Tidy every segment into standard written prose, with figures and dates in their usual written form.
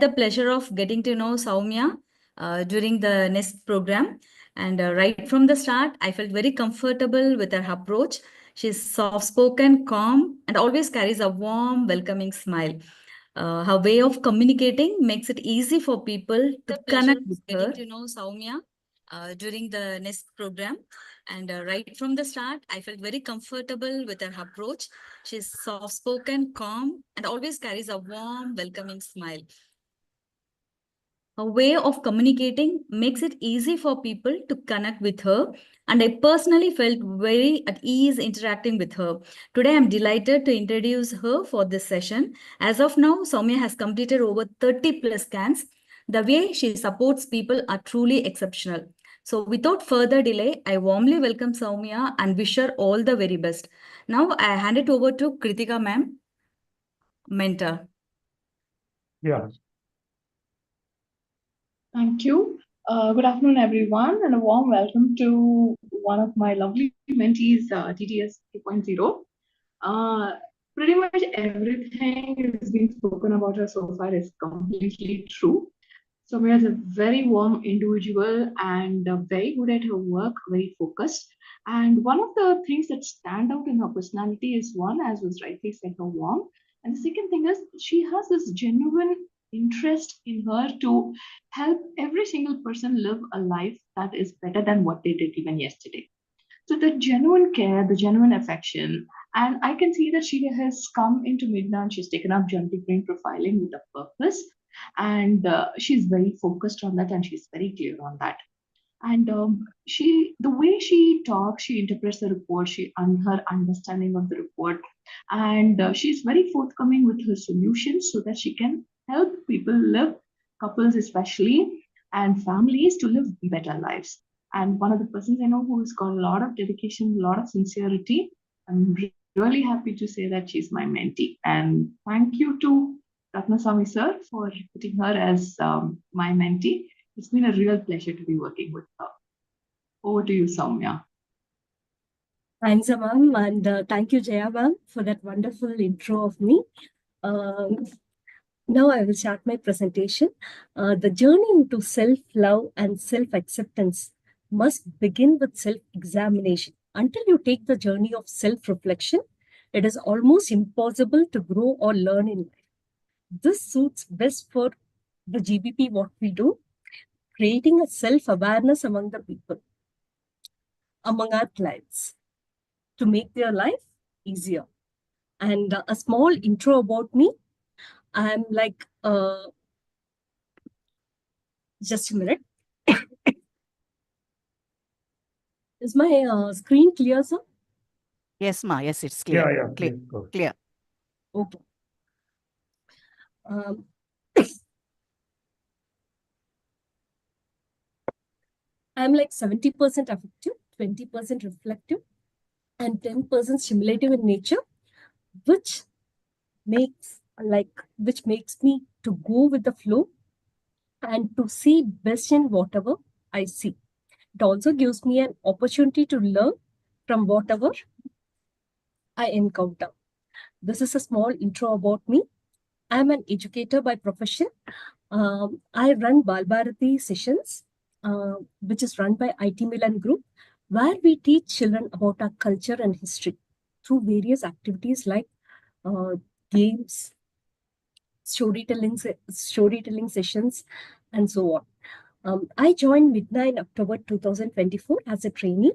the pleasure of getting to know Soumya during the next program. And right from the start, I felt very comfortable with her approach. She's soft-spoken, calm, and always carries a warm, welcoming smile. Her way of communicating makes it easy for people to connect with her. Getting to know Soumya during the next program. And right from the start, I felt very comfortable with her approach. She's soft-spoken, calm, and always carries a warm, welcoming smile. Her way of communicating makes it easy for people to connect with her, and I personally felt very at ease interacting with her. Today, I'm delighted to introduce her for this session. As of now, Soumya has completed over 30 plus scans. The way she supports people are truly exceptional. So without further delay, I warmly welcome Soumya and wish her all the very best. Now, I hand it over to Kritika ma'am, mentor. Yeah. Thank you. Good afternoon, everyone, and a warm welcome to one of my lovely mentees, DDS 2.0. Pretty much everything has been spoken about her so far is completely true. Soumya is a very warm individual and very good at her work, very focused. And one of the things that stand out in her personality is one, as was rightly said, her warm. And the second thing is she has this genuine interest in her to help every single person live a life that is better than what they did even yesterday. So the genuine care, the genuine affection, and I can see that she has come into MiDNA and she's taken up genetic brain profiling with a purpose, and she's very focused on that and she's very clear on that. And the way she talks, she interprets the report, her understanding of the report, and she's very forthcoming with her solutions so that she can help people live, couples especially, and families to live better lives. And one of the persons I know who has got a lot of dedication, a lot of sincerity. I'm really happy to say that she's my mentee. And thank you to Ratnaswamy sir for putting her as my mentee. It's been a real pleasure to be working with her. Over to you, Soumya. Thanks, ma'am, and thank you, Jaya ma'am, for that wonderful intro of me. Now I will start my presentation. The journey into self-love and self-acceptance must begin with self-examination. Until you take the journey of self-reflection, it is almost impossible to grow or learn in life. This suits best for the GBP, what we do, creating a self-awareness among the people, among our clients, to make their life easier. And a small intro about me. I'm like, just a minute. Is my screen clear, sir? Yes, ma. Yes, it's clear. Yeah, Clear. please, Clear. Okay. I'm like 70% affective, 20% reflective, and 10% stimulative in nature, which makes me to go with the flow and to see best in whatever I see. It also gives me an opportunity to learn from whatever I encounter. This is a small intro about me. I'm an educator by profession. I run Balbharati sessions, which is run by IT Milan Group, where we teach children about our culture and history through various activities like games, storytelling sessions, and so on. I joined MiDNA in October 2024 as a trainee,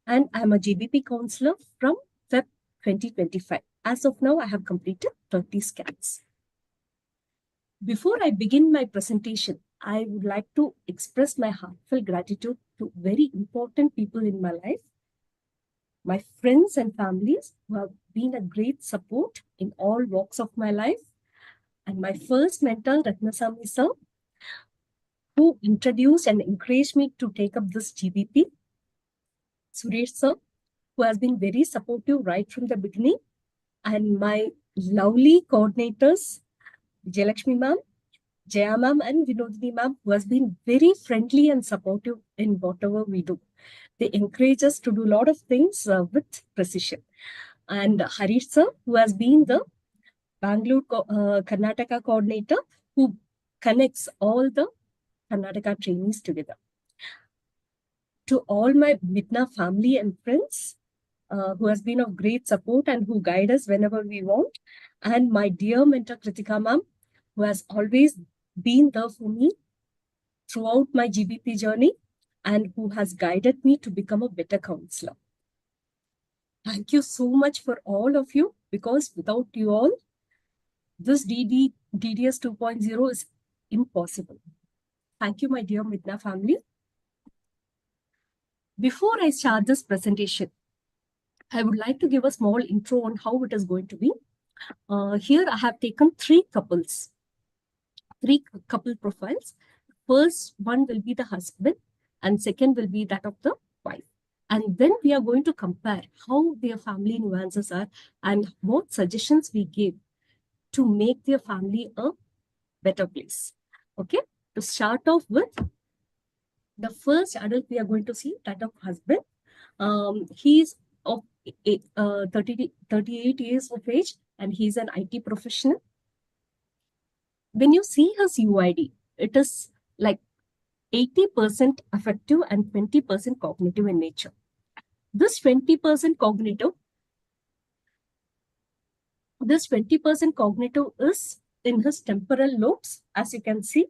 and I'm a GBP counselor from Feb 2025. As of now, I have completed 30 scans. Before I begin my presentation, I would like to express my heartfelt gratitude to very important people in my life, my friends and families who have been a great support in all walks of my life, and my first mentor, Ratnaswamy sir, who introduced and encouraged me to take up this GBP, Suresh sir, who has been very supportive right from the beginning, and my lovely coordinators, Jayalakshmi ma'am, Jaya ma'am, and Vinodini ma'am, who has been very friendly and supportive in whatever we do. They encourage us to do a lot of things with precision. And Harish sir, who has been the Bangalore Karnataka coordinator, who connects all the Karnataka trainees together. To all my MiDNA family and friends who has been of great support and who guide us whenever we want, and my dear mentor Kritika ma'am, who has always been there for me throughout my GBP journey and who has guided me to become a better counselor. Thank you so much for all of you, because without you all, this DDS 2.0 is impossible. Thank you, my dear MiDNA family. Before I start this presentation, I would like to give a small intro on how it is going to be. Here I have taken three couple profiles. First one will be the husband and second will be that of the wife. And then we are going to compare how their family nuances are and what suggestions we give to make their family a better place. Okay, to start off with, the first adult we are going to see, that of husband. He's of 38 years of age and he's an IT professional. When you see his UID, it is like 80% affective and 20% cognitive in nature. This 20% cognitive is in his temporal lobes, as you can see,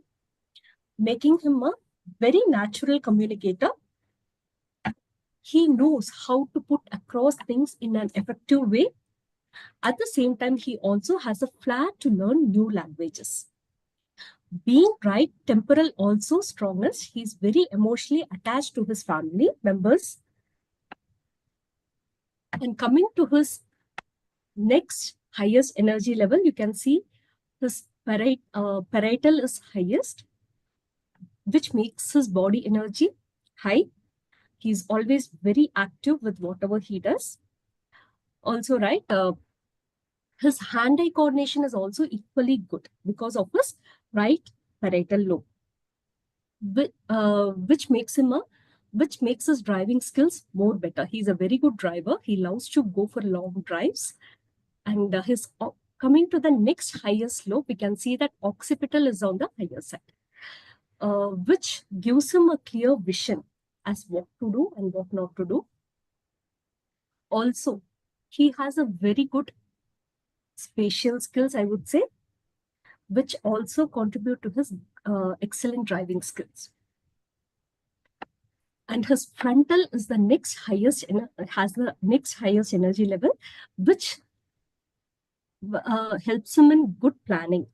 making him a very natural communicator. He knows how to put across things in an effective way. At the same time, he also has a flair to learn new languages. Being right temporal also strongest, he's very emotionally attached to his family members. And coming to his next highest energy level, you can see his parietal is highest, which makes his body energy high. He's always very active with whatever he does. Also, right, his hand-eye coordination is also equally good because of his right parietal lobe, which makes his driving skills more better. He's a very good driver. He loves to go for long drives. And coming to the next highest lobe, we can see that occipital is on the higher side, which gives him a clear vision as what to do and what not to do. Also, he has a very good spatial skills, I would say, which also contribute to his excellent driving skills. And his frontal is the next highest, has the next highest energy level, which helps him in good planning.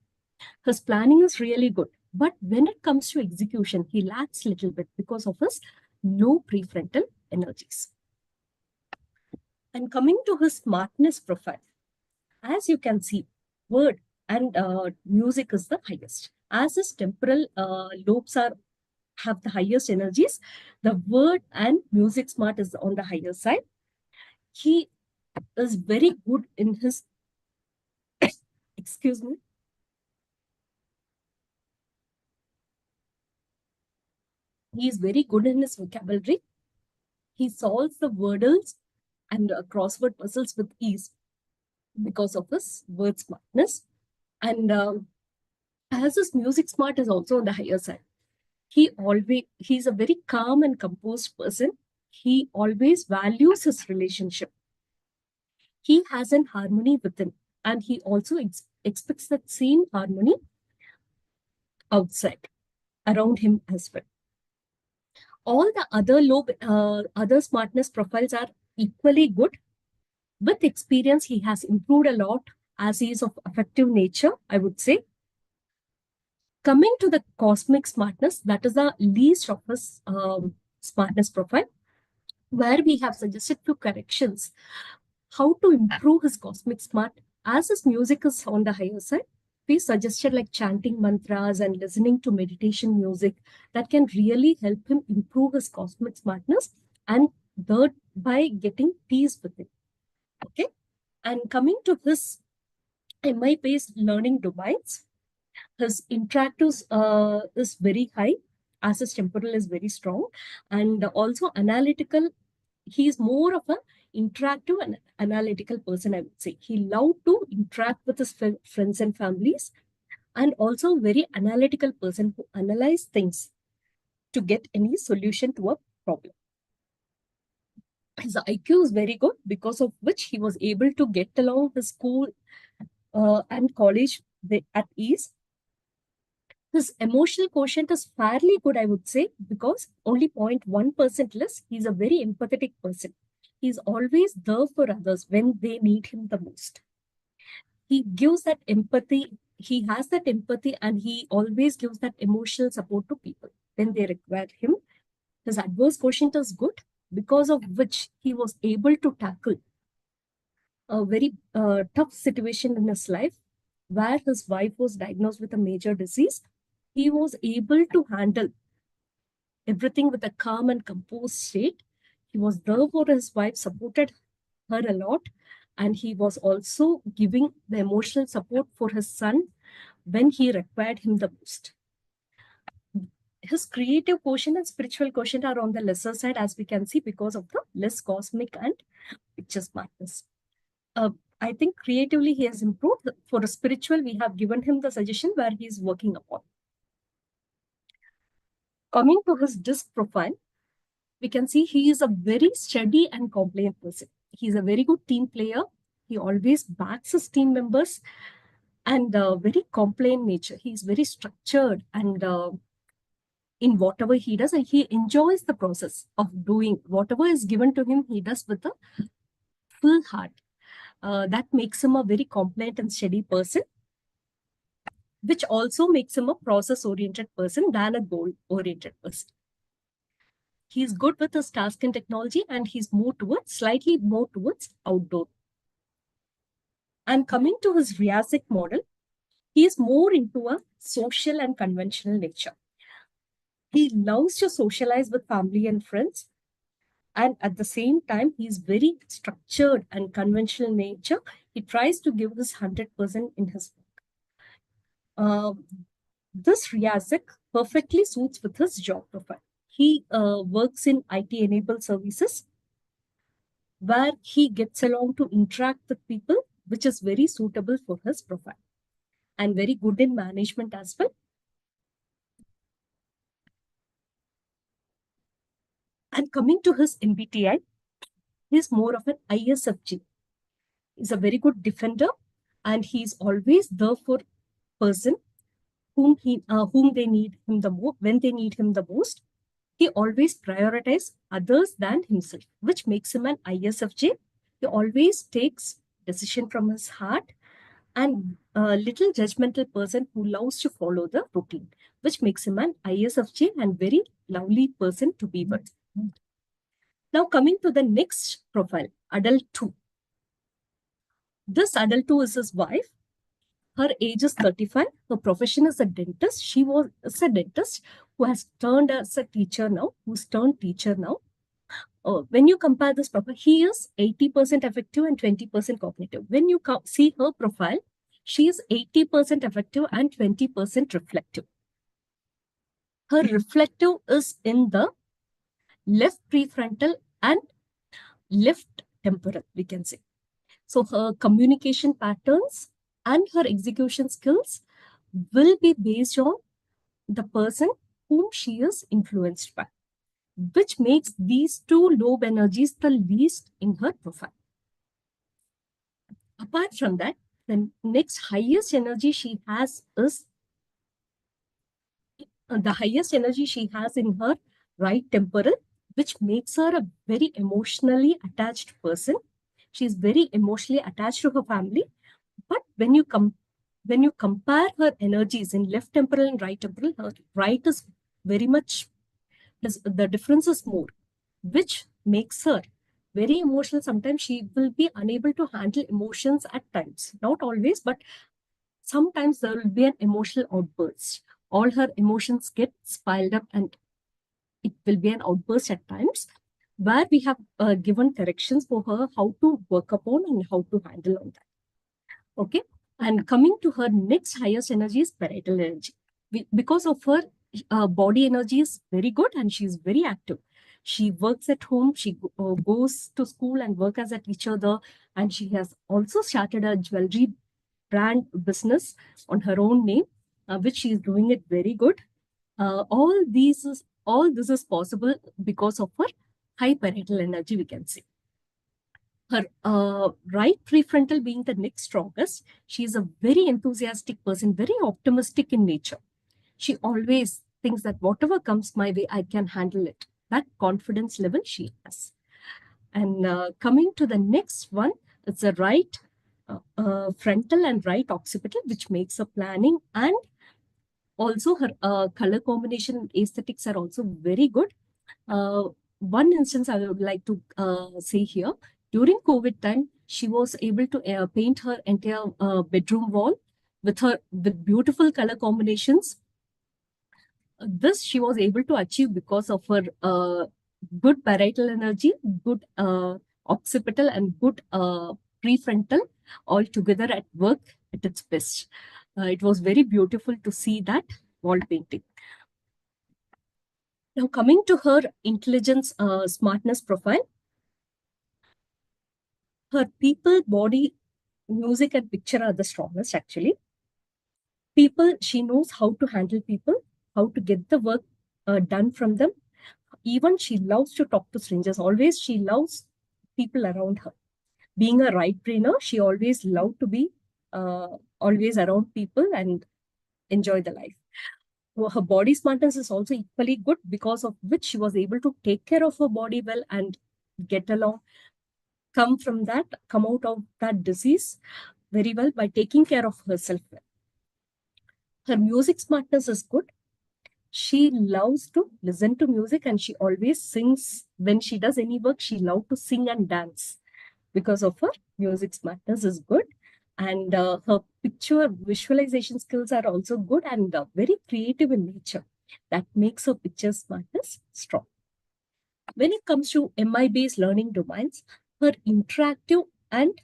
His planning is really good, but when it comes to execution, he lacks a little bit because of his low prefrontal energies. And coming to his smartness profile, as you can see, word and music is the highest. As his temporal lobes have the highest energies, the word and music smart is on the higher side. He is very good in his, excuse me. He is very good in his vocabulary. He solves the wordles and crossword puzzles with ease because of his word smartness. And as his music smart is also on the higher side. He's a very calm and composed person. He always values his relationship. He has an harmony within, and he also expects that same harmony outside, around him as well. All the other smartness profiles are equally good. With experience, he has improved a lot as he is of affective nature, I would say. Coming to the cosmic smartness, that is the least of his smartness profile, where we have suggested few corrections. How to improve his cosmic smart, as his music is on the higher side. We suggested like chanting mantras and listening to meditation music that can really help him improve his cosmic smartness and thereby getting peace with it. Okay. And coming to his MI-based learning domains, his interactive is very high, as his temporal is very strong, and also analytical. He is more of an interactive and analytical person, I would say. He loved to interact with his friends and families, and also a very analytical person who analyze things to get any solution to a problem. His IQ is very good, because of which he was able to get along his school and college at ease. His emotional quotient is fairly good, I would say, because only 0.1% less. He's a very empathetic person. He's always there for others when they need him the most. He gives that empathy. He has that empathy, and he always gives that emotional support to people when they require him. His adverse quotient is good, because of which he was able to tackle a very tough situation in his life, where his wife was diagnosed with a major disease. He was able to handle everything with a calm and composed state. He was there for his wife, supported her a lot, and he was also giving the emotional support for his son when he required him the most. His creative quotient and spiritual quotient are on the lesser side, as we can see, because of the less cosmic and picture smartness. I think creatively he has improved. For a spiritual, we have given him the suggestion where he is working upon. Coming to his disc profile, we can see he is a very steady and compliant person. He's a very good team player. He always backs his team members, and very compliant nature. He's very structured and in whatever he does, and he enjoys the process of doing whatever is given to him. He does with a full heart. That makes him a very compliant and steady person, which also makes him a process-oriented person than a goal-oriented person. He's good with his task and technology, and he's slightly more towards outdoor. And coming to his Riasic model, he is more into a social and conventional nature. He loves to socialize with family and friends, and at the same time, he's very structured and conventional nature. He tries to give his 100% in his work. This Riasic perfectly suits with his job profile. He works in IT-enabled services, where he gets along to interact with people, which is very suitable for his profile, and very good in management as well. And coming to his MBTI, he's more of an ISFJ. He's a very good defender, and he's always there for person whom they need him the most when they need him the most. He always prioritizes others than himself, which makes him an ISFJ. He always takes decision from his heart, and a little judgmental person who loves to follow the routine, which makes him an ISFJ and very lovely person to be with. Now coming to the next profile, adult 2. This adult 2 is his wife. Her age is 35. Her profession is a dentist. She was a dentist who has turned as a teacher now, who's turned teacher now. When you compare this profile, he is 80% effective and 20% cognitive. When you see her profile, she is 80% effective and 20% reflective. Her reflective is in the left prefrontal and left temporal, we can say. So her communication patterns and her execution skills will be based on the person whom she is influenced by, which makes these two lobe energies the least in her profile. Apart from that, the next highest energy she has is the highest energy she has in her right temporal, which makes her a very emotionally attached person. She's very emotionally attached to her family. But when you compare her energies in left temporal and right temporal, her right is very much, the difference is more, which makes her very emotional. Sometimes she will be unable to handle emotions at times. Not always, but sometimes there will be an emotional outburst. All her emotions get piled up, and it will be an outburst at times, where we have given corrections for her how to work upon and how to handle on that. Okay. And coming to her next highest energy is parietal energy. Because of her body energy is very good, and she's very active. She works at home. She goes to school and work as a teacher there. And she has also started a jewelry brand business on her own name. which she is doing it very good. All this is possible because of her high parietal energy, we can say. Her right prefrontal being the next strongest, she is a very enthusiastic person, very optimistic in nature. She always thinks that whatever comes my way, I can handle it. That confidence level she has. And coming to the next one, it's the right frontal and right occipital, which makes her planning, and also her color combination aesthetics are also very good. One instance I would like to say here, during COVID time, she was able to paint her entire bedroom wall with beautiful color combinations. This she was able to achieve because of her good parietal energy, good occipital, and good prefrontal all together at work at its best. It was very beautiful to see that wall painting. Now, coming to her intelligence, smartness profile, her people, body, music, and picture are the strongest actually. People, she knows how to handle people, how to get the work done from them. Even she loves to talk to strangers. Always she loves people around her. Being a right brainer, she always loved to be always around people and enjoy the life. Her body smartness is also equally good, because of which she was able to take care of her body well and get along, come out of that disease very well by taking care of herself well. Her music smartness is good. She loves to listen to music, and she always sings. When she does any work, she loves to sing and dance. Because of her music smartness is good. And her picture visualization skills are also good, and very creative in nature. That makes her picture smartness strong. When it comes to MI-based learning domains, her interactive and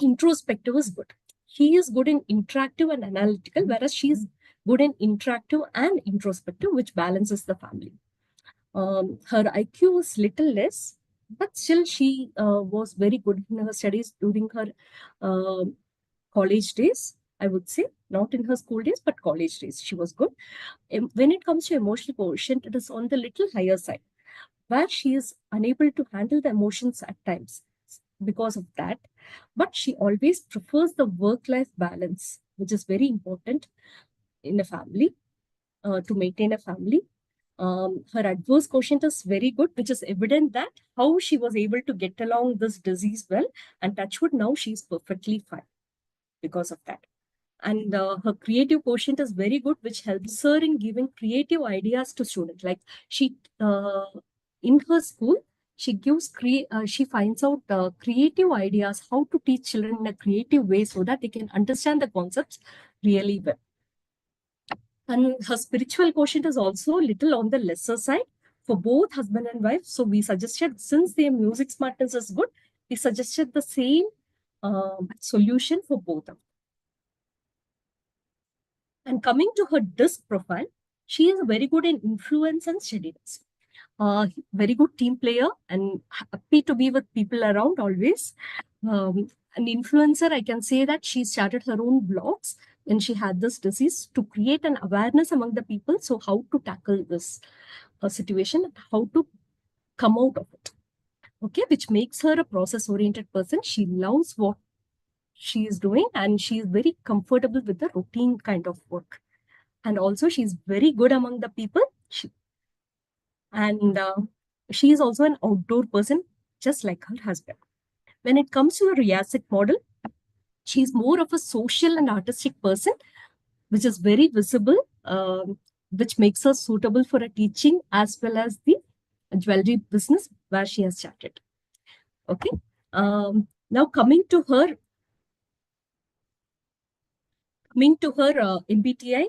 introspective is good. He is good in interactive and analytical, whereas she is good in interactive and introspective, which balances the family. Her IQ is little less, but still she was very good in her studies during her college days, I would say. Not in her school days, but college days, she was good. When it comes to emotional quotient, it is on the little higher side, where she is unable to handle the emotions at times because of that. But she always prefers the work-life balance, which is very important in a family, to maintain a family. Her adverse quotient is very good, which is evident that how she was able to get along this disease well, and touch wood, now she's perfectly fine because of that. And her creative quotient is very good, which helps her in giving creative ideas to students. Like she, in her school, she gives she finds out creative ideas, how to teach children in a creative way so that they can understand the concepts really well. And her spiritual quotient is also little on the lesser side for both husband and wife. So we suggested, since their music smartness is good, we suggested the same solution for both of them. And coming to her DISC profile, she is very good in influence and steadiness. Very good team player and happy to be with people around always. An influencer, I can say that she started her own blogs when she had this disease to create an awareness among the people. So how to tackle this situation and how to come out of it. Okay, which makes her a process-oriented person. She loves what she is doing, and she is very comfortable with the routine kind of work. And also she's very good among the people. She is also an outdoor person, just like her husband. When it comes to the Riasic model, she's more of a social and artistic person, which is very visible, which makes her suitable for a teaching as well as the jewelry business where she has started. Okay. Now coming to her MBTI,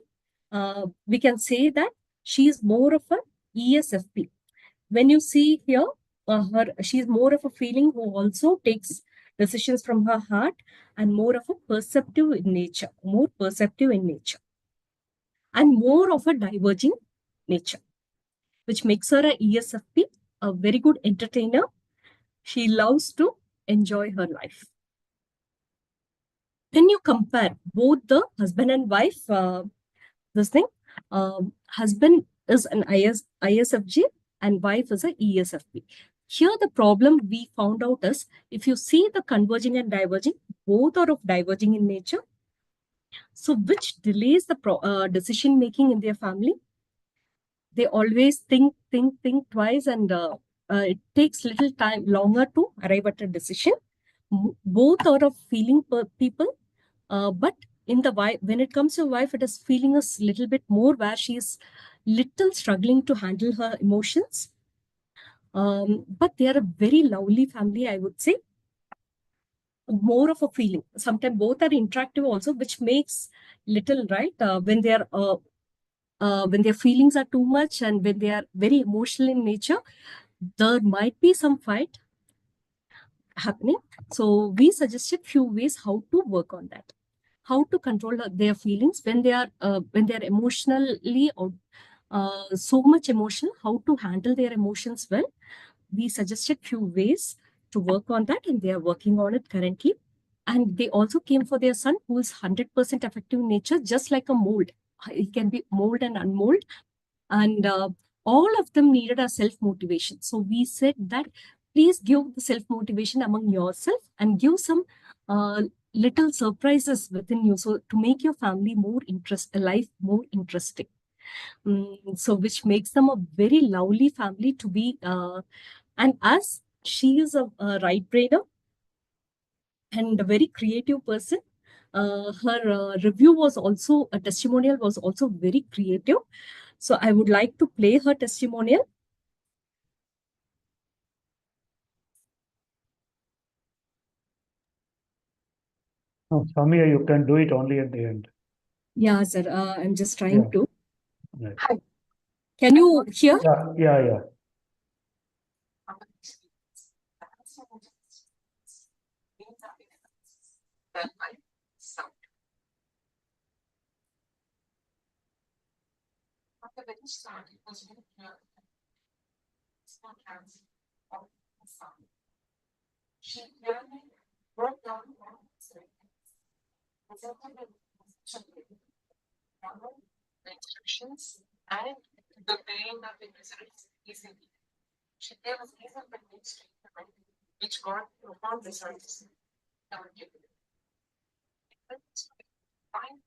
we can say that she is more of an ESFP. When you see here, she's more of a feeling who also takes decisions from her heart, and more of a perceptive in nature, and more of a diverging nature, which makes her a ESFP, a very good entertainer. She loves to enjoy her life. When you compare both the husband and wife this thing. Husband is an ISFJ and wife is a ESFP. Here, the problem we found out is if you see the converging and diverging, both are of diverging in nature. So, which delays the decision making in their family. They always think twice, and it takes little time longer to arrive at a decision. Both are of feeling people, but in the wife, when it comes to wife, it is feeling a little bit more where she is little struggling to handle her emotions. But they are a very lovely family, I would say. More of a feeling. Sometimes both are interactive also, which makes little right when they are when their feelings are too much and when they are very emotional in nature, there might be some fight happening. So we suggested few ways how to work on that, how to control their feelings when they are emotionally or so much emotional, how to handle their emotions well. We suggested few ways to work on that, and they are working on it currently. And they also came for their son, who is 100% effective in nature, just like a mold. He can be mold and unmold. And all of them needed a self-motivation. So we said that please give the self-motivation among yourself and give some little surprises within you, so to make your family more life more interesting. So which makes them a very lovely family to be. And as she is a right brainer and a very creative person, her review was also, a testimonial was also very creative. So I would like to play her testimonial. No, Soumya, you can do it only at the end. Yeah, sir. I'm just trying Yeah. to. Right. Can you hear? Yeah. At the very start, it was very clear that it's not cancer of the son. She clearly broke down all presented the instructions and the pain that it results easily. She gave us reason for needs treatment, which got profound results. Fine.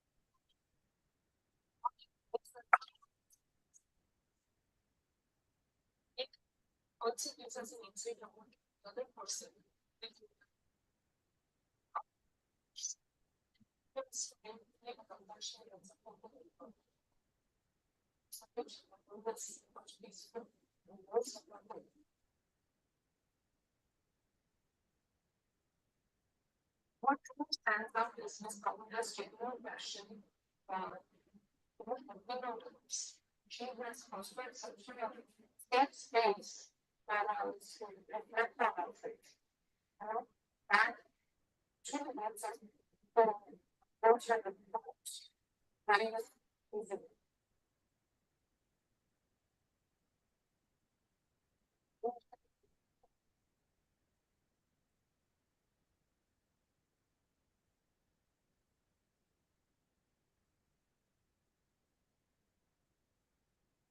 It also gives us an insight about the other person. What truly stands out is Ms. Kavanda's genuine passion for helping others. She has prospered such a safe space where I was to reflect on our faith. And she has us for nurture the thoughts. Very easily.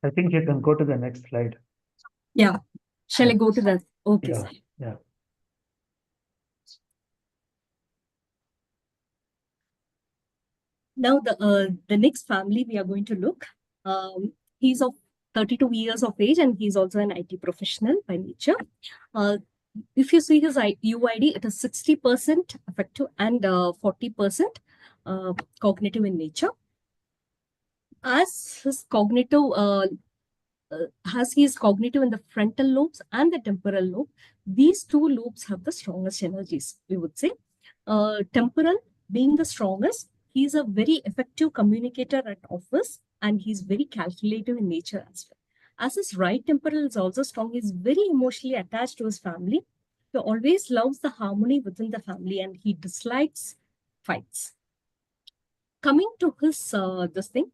I think you can go to the next slide. Yeah. Shall I go to that? Okay. Yeah. Yeah. Now the next family we are going to look. He's of 32 years of age and he's also an IT professional by nature. If you see his UID, it is 60% affective and 40% cognitive in nature. As his cognitive he is cognitive in the frontal lobes and the temporal lobe, these two lobes have the strongest energies, we would say. Temporal being the strongest, he is a very effective communicator at office and he's very calculative in nature as well. As his right temporal is also strong, he's very emotionally attached to his family. He always loves the harmony within the family and he dislikes fights. Coming to his this thing,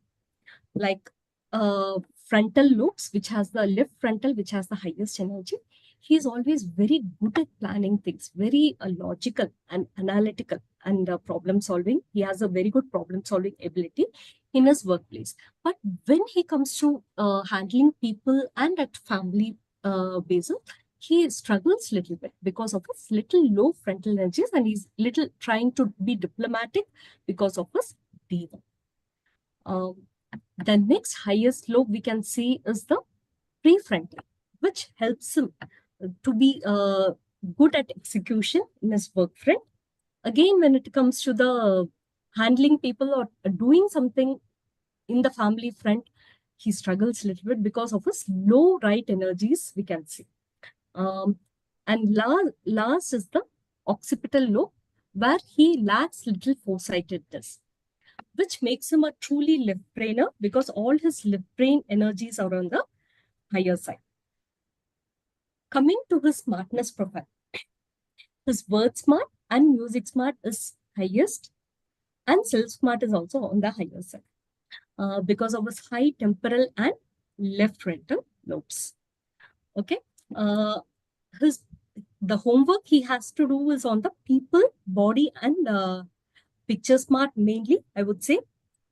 like frontal lobes, which has the left frontal, which has the highest energy. He is always very good at planning things, very logical and analytical and problem solving. He has a very good problem solving ability. in his workplace. But when he comes to handling people and at family basis, he struggles a little bit because of his little low frontal energies, and he's little trying to be diplomatic because of his diva. The next highest low we can see is the prefrontal, which helps him to be good at execution in his work front. Again, when it comes to the handling people or doing something in the family front, he struggles a little bit because of his low right energies, we can see. And last is the occipital lobe, where he lacks little foresightedness, which makes him a truly left brainer because all his left brain energies are on the higher side. Coming to his smartness profile, his word smart and music smart is highest, and self smart is also on the higher side because of his high temporal and left frontal lobes. Okay, the homework he has to do is on the people, body, and picture smart mainly, I would say.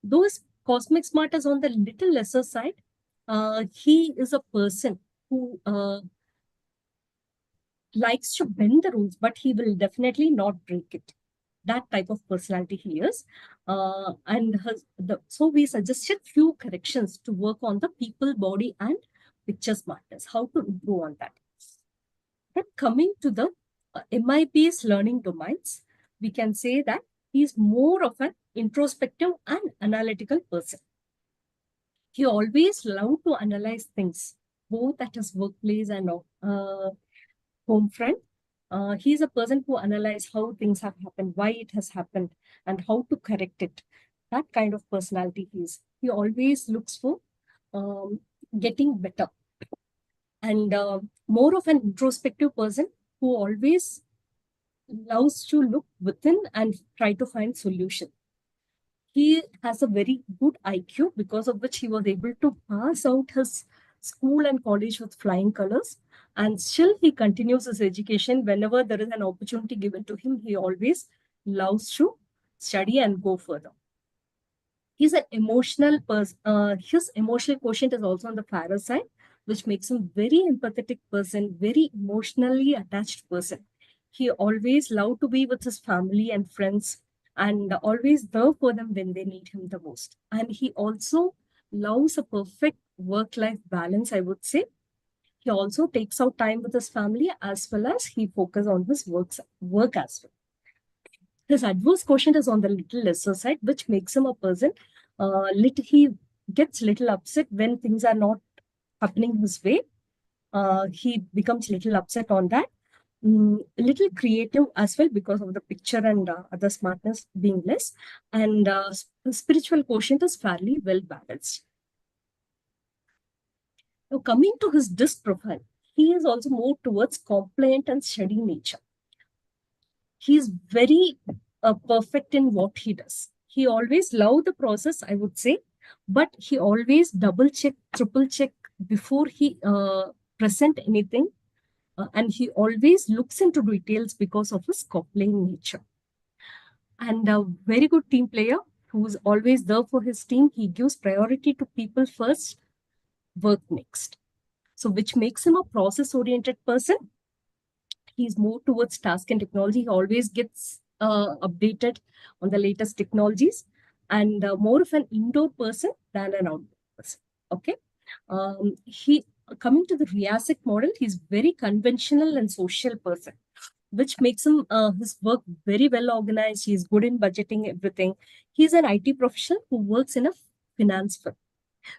Though his cosmic smart is on the little lesser side, he is a person who likes to bend the rules, but he will definitely not break it. That type of personality he is. So we suggested few corrections to work on the people, body, and picture smartness, how to improve on that. But coming to the MIP's learning domains, we can say that he is more of an introspective and analytical person. He always loved to analyze things, both at his workplace and home front. He's a person who analyzes how things have happened, why it has happened, and how to correct it. That kind of personality he is. He always looks for getting better. And more of an introspective person who always loves to look within and try to find solution. He has a very good IQ, because of which he was able to pass out his school and college with flying colors. And still he continues his education. Whenever there is an opportunity given to him, he always loves to study and go further. He's an emotional person. His emotional quotient is also on the fairer side, which makes him very empathetic person, very emotionally attached person. He always loved to be with his family and friends, and always there for them when they need him the most. And he also loves a perfect work-life balance, I would say. He also takes out time with his family, as well as he focuses on his work as well. His adverse quotient is on the little lesser side, which makes him a person, he gets little upset when things are not happening his way. He becomes little upset on that. Little creative as well, because of the picture and other smartness being less. And spiritual quotient is fairly well balanced. Now, coming to his disc profile, he is also more towards compliant and steady nature. He is very perfect in what he does. He always loved the process, I would say, but he always double check, triple check before he present anything. And he always looks into details because of his compliant nature. And a very good team player who's always there for his team. He gives priority to people first, work next. So which makes him a process-oriented person. He's more towards task and technology. He always gets updated on the latest technologies, and more of an indoor person than an outdoor person. Okay. Coming to the Riasic model, he's very conventional and social person, which makes him his work very well organized. He's good in budgeting everything. He's an IT professional who works in a finance firm.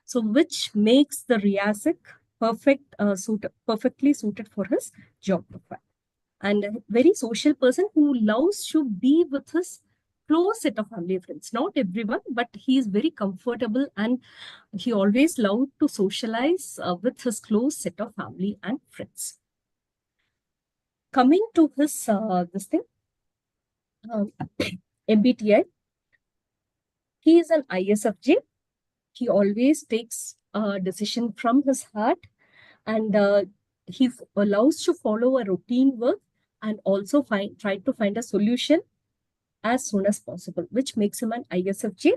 So which makes the Riasic perfectly suited for his job profile. And a very social person who loves to be with his close set of family friends. Not everyone, but he is very comfortable, and he always loved to socialize with his close set of family and friends. Coming to his MBTI, he is an ISFJ. He always takes a decision from his heart, and he allows to follow a routine work and also try to find a solution as soon as possible, which makes him an ISFJ.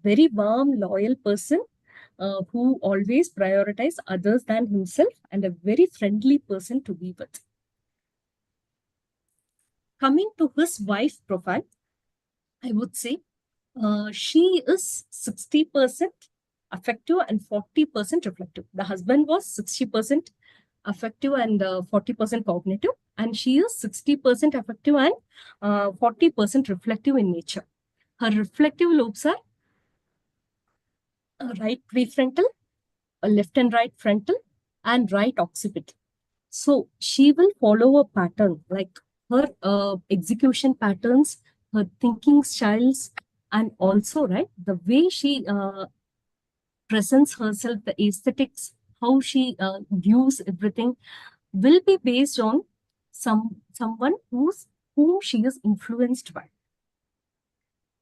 very warm, loyal person who always prioritizes others than himself, and a very friendly person to be with. Coming to his wife profile, I would say she is 60% affective and 40% reflective. The husband was 60% affective and 40% cognitive, and she is 60% affective and 40% reflective in nature. Her reflective lobes are right prefrontal, left and right frontal, and right occipital. So she will follow a pattern, like her execution patterns, her thinking styles, and also, right, the way she presents herself, the aesthetics, how she views everything will be based on someone whom she is influenced by,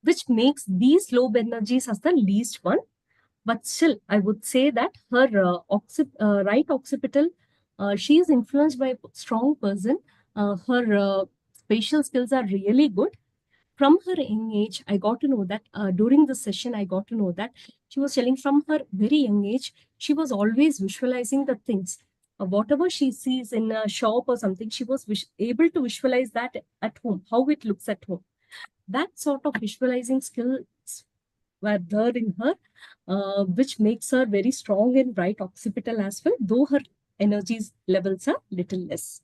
which makes these lobe energies as the least one. But still, I would say that her right occipital, she is influenced by a strong person. Her spatial skills are really good. From her young age, I got to know that during the session, I got to know that she was telling from her very young age, she was always visualizing the things. Whatever she sees in a shop or something, she was able to visualize that at home, how it looks at home. That sort of visualizing skills were there in her, which makes her very strong in right occipital as well, though her energies levels are little less.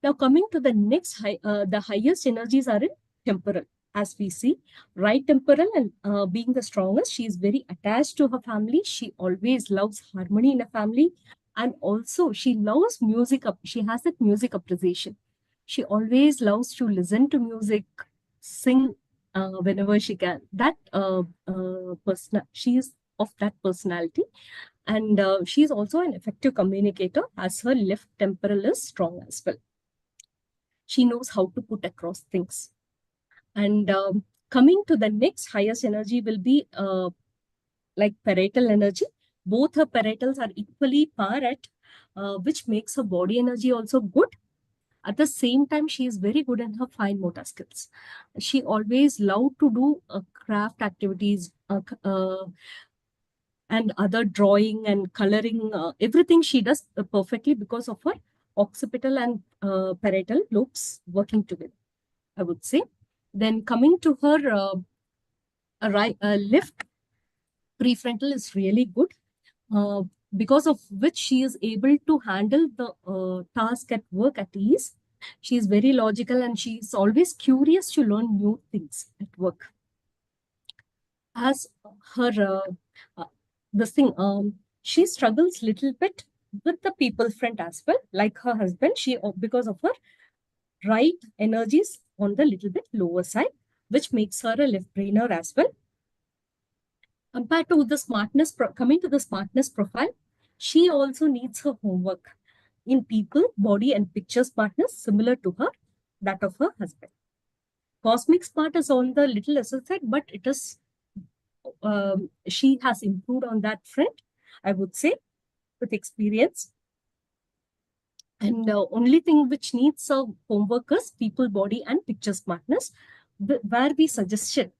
Now coming to the next the highest energies are in temporal. As we see, right temporal and being the strongest, she is very attached to her family. She always loves harmony in a family, and also she loves music. She has that music appreciation. She always loves to listen to music, sing whenever she can. That person, she is of that personality, and she is also an effective communicator, as her left temporal is strong as well. She knows how to put across things. And coming to the next highest energy will be like parietal energy. Both her parietals are equally par at, which makes her body energy also good. At the same time, she is very good in her fine motor skills. She always loved to do craft activities and other drawing and coloring, everything she does perfectly because of her occipital and parietal lobes working together, I would say. Then coming to her left prefrontal is really good, because of which she is able to handle the task at work at ease. She is very logical and she is always curious to learn new things at work. As her this thing, she struggles little bit with the people front as well, like her husband. She, because of her right energies on the little bit lower side, which makes her a left brainer as well. Compared to the smartness, coming to the smartness profile, she also needs her homework in people, body, and picture smartness, similar to her, that of her husband. Cosmic smart is on the little lesser side, but it is, she has improved on that front, I would say, with experience. And the only thing which needs a homework is people, body, and picture smartness, where we suggested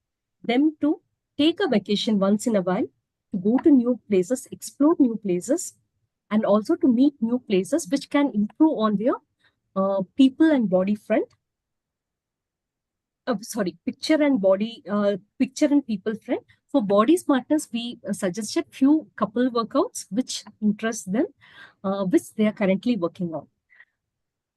them to take a vacation once in a while, to go to new places, explore new places, and also to meet new places which can improve on their people and body front. Picture and body, picture and people front. For body smartness, we suggested few couple workouts which interest them, which they are currently working on.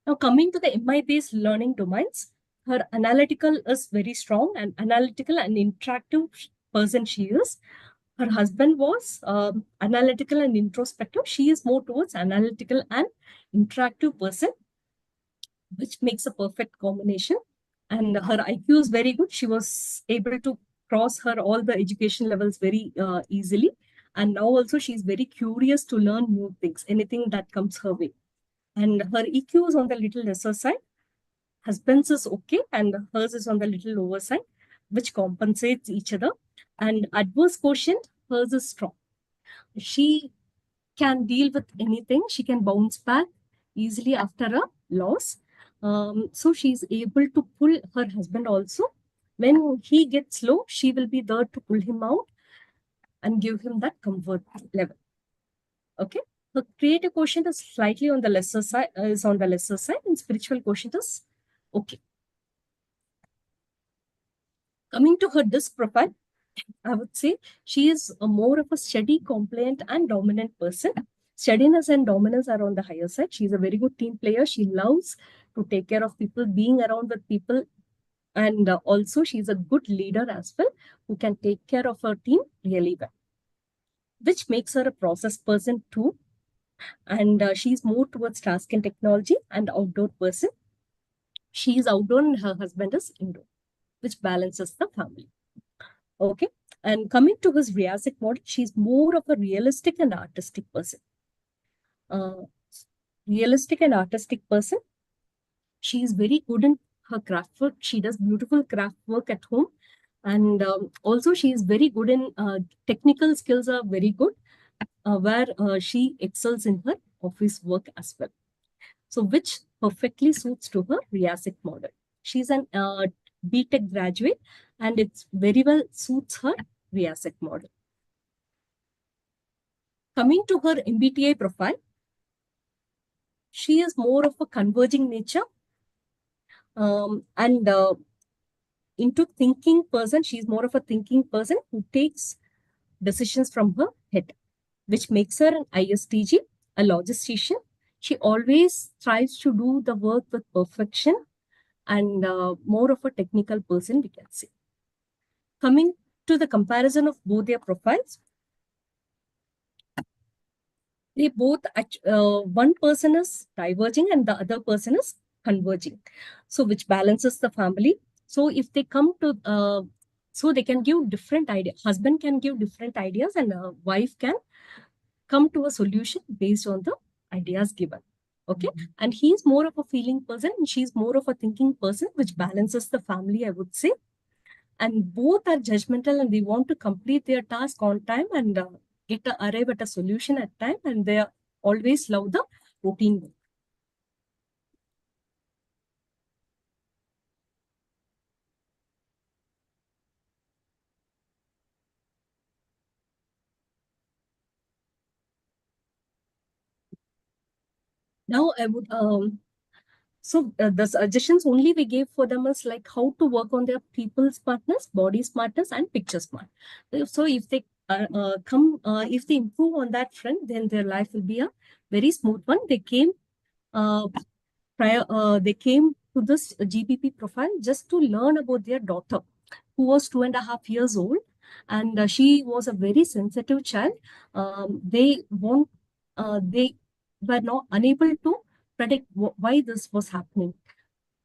Now, coming to the MI-based learning domains, her analytical is very strong, and analytical and interactive person she is. Her husband was analytical and introspective. She is more towards analytical and interactive person, which makes a perfect combination. And her IQ is very good. She was able to cross her all the education levels very easily. And now also she is very curious to learn new things, anything that comes her way. And her EQ is on the little lesser side. Husband's is okay, and hers is on the little lower side, which compensates each other. And adverse quotient, hers is strong. She can deal with anything. She can bounce back easily after a loss. So she's able to pull her husband also When he gets low, she will be there to pull him out and give him that comfort level. Okay. The creative quotient is slightly on the lesser side, and spiritual quotient is okay. Coming to her disc profile, I would say she is more of a steady, compliant, and dominant person. Steadiness and dominance are on the higher side. She's a very good team player. She loves to take care of people, being around with people. And also, she's a good leader as well, who can take care of her team really well, which makes her a process person too. And she's more towards task and technology and outdoor person. She is outdoor and her husband is indoor, which balances the family. Okay. And coming to his Riasic model, she's more of a realistic and artistic person. Realistic and artistic person. She is very good in her craft work. She does beautiful craft work at home. And also she is very good in technical skills are very good, where she excels in her office work as well. So which perfectly suits to her Riasic model. She's an BTech graduate and it's very well suits her Riasic model. Coming to her MBTI profile, she is more of a converging nature and into thinking person. She's more of a thinking person who takes decisions from her head, which makes her an ISTG, a logistician. She always tries to do the work with perfection and more of a technical person, we can say. Coming to the comparison of both their profiles, they both, one person is diverging and the other person is converging. So which balances the family. So if they come to, so they can give different ideas. Husband can give different ideas and wife can come to a solution based on the ideas given. Okay. And he's more of a feeling person and she's more of a thinking person, which balances the family, I would say. And both are judgmental and they want to complete their task on time and arrive at a solution at time, and they always love the routine work. Now I would so the suggestions only we gave for them is like how to work on their people smartness, body smartness, and picture smart. So if they if they improve on that front, then their life will be a very smooth one. They came they came to this GBP profile just to learn about their daughter, who was 2.5 years old, and she was a very sensitive child. They were not unable to predict why this was happening.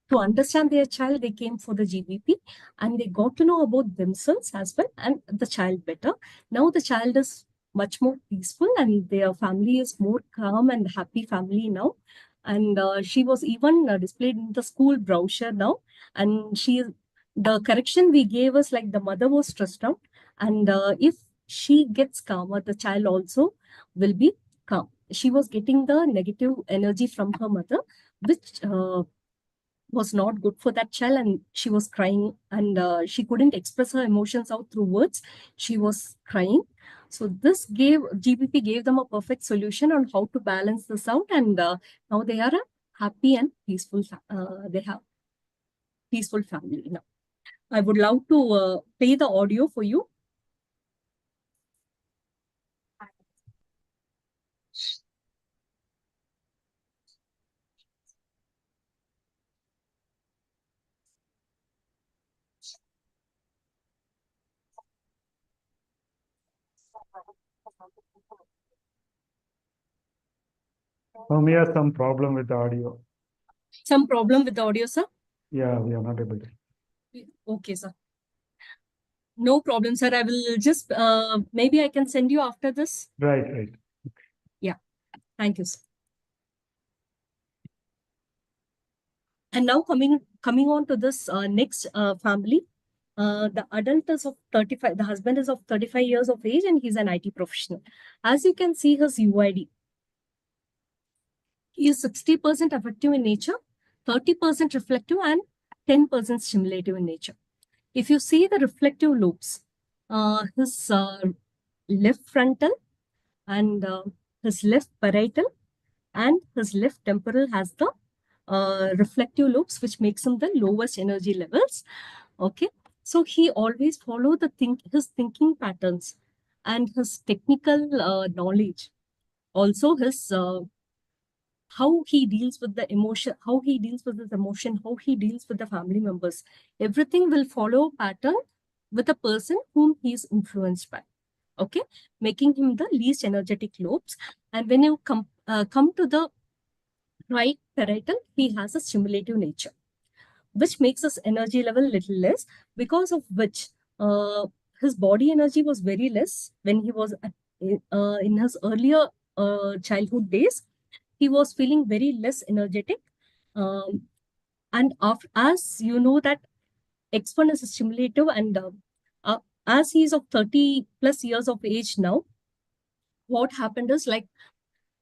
To understand their child, they came for the GBP and they got to know about themselves as well and the child better. Now the child is much more peaceful and their family is more calm and happy family now. And she was even displayed in the school brochure now. And the correction we gave us, like the mother was stressed out. And if she gets calmer, the child also will be calm. She was getting the negative energy from her mother, which was not good for that child, and she was crying and she couldn't express her emotions out through words. She was crying. So this GBP gave them a perfect solution on how to balance this out, and now they are a happy and peaceful. They have peaceful family now. I would love to play the audio for you. We have some problem with the audio. Some problem with the audio, sir? Yeah, we are not able to. Okay, sir. No problem, sir. I will just, maybe I can send you after this. Right, right. Yeah. Thank you, sir. And now coming on to this next family, the adult is of 35, the husband is of 35 years of age and he's an IT professional. As you can see his UID, he is 60% affective in nature, 30% reflective and 10% stimulative in nature. If you see the reflective lobes, his left frontal and his left parietal and his left temporal has the reflective lobes, which makes him the lowest energy levels. Okay, so he always follow his thinking patterns and his technical knowledge. Also, his how he deals with the emotion, how he deals with his emotion, how he deals with the family members. Everything will follow pattern with a person whom he is influenced by. Okay, making him the least energetic lobes. And when you come to the right parietal, he has a stimulative nature, which makes his energy level little less, because of which his body energy was very less when he was in his earlier childhood days. He was feeling very less energetic. And as you know that X1 is stimulative, and as he is of 30 plus years of age now, what happened is, like,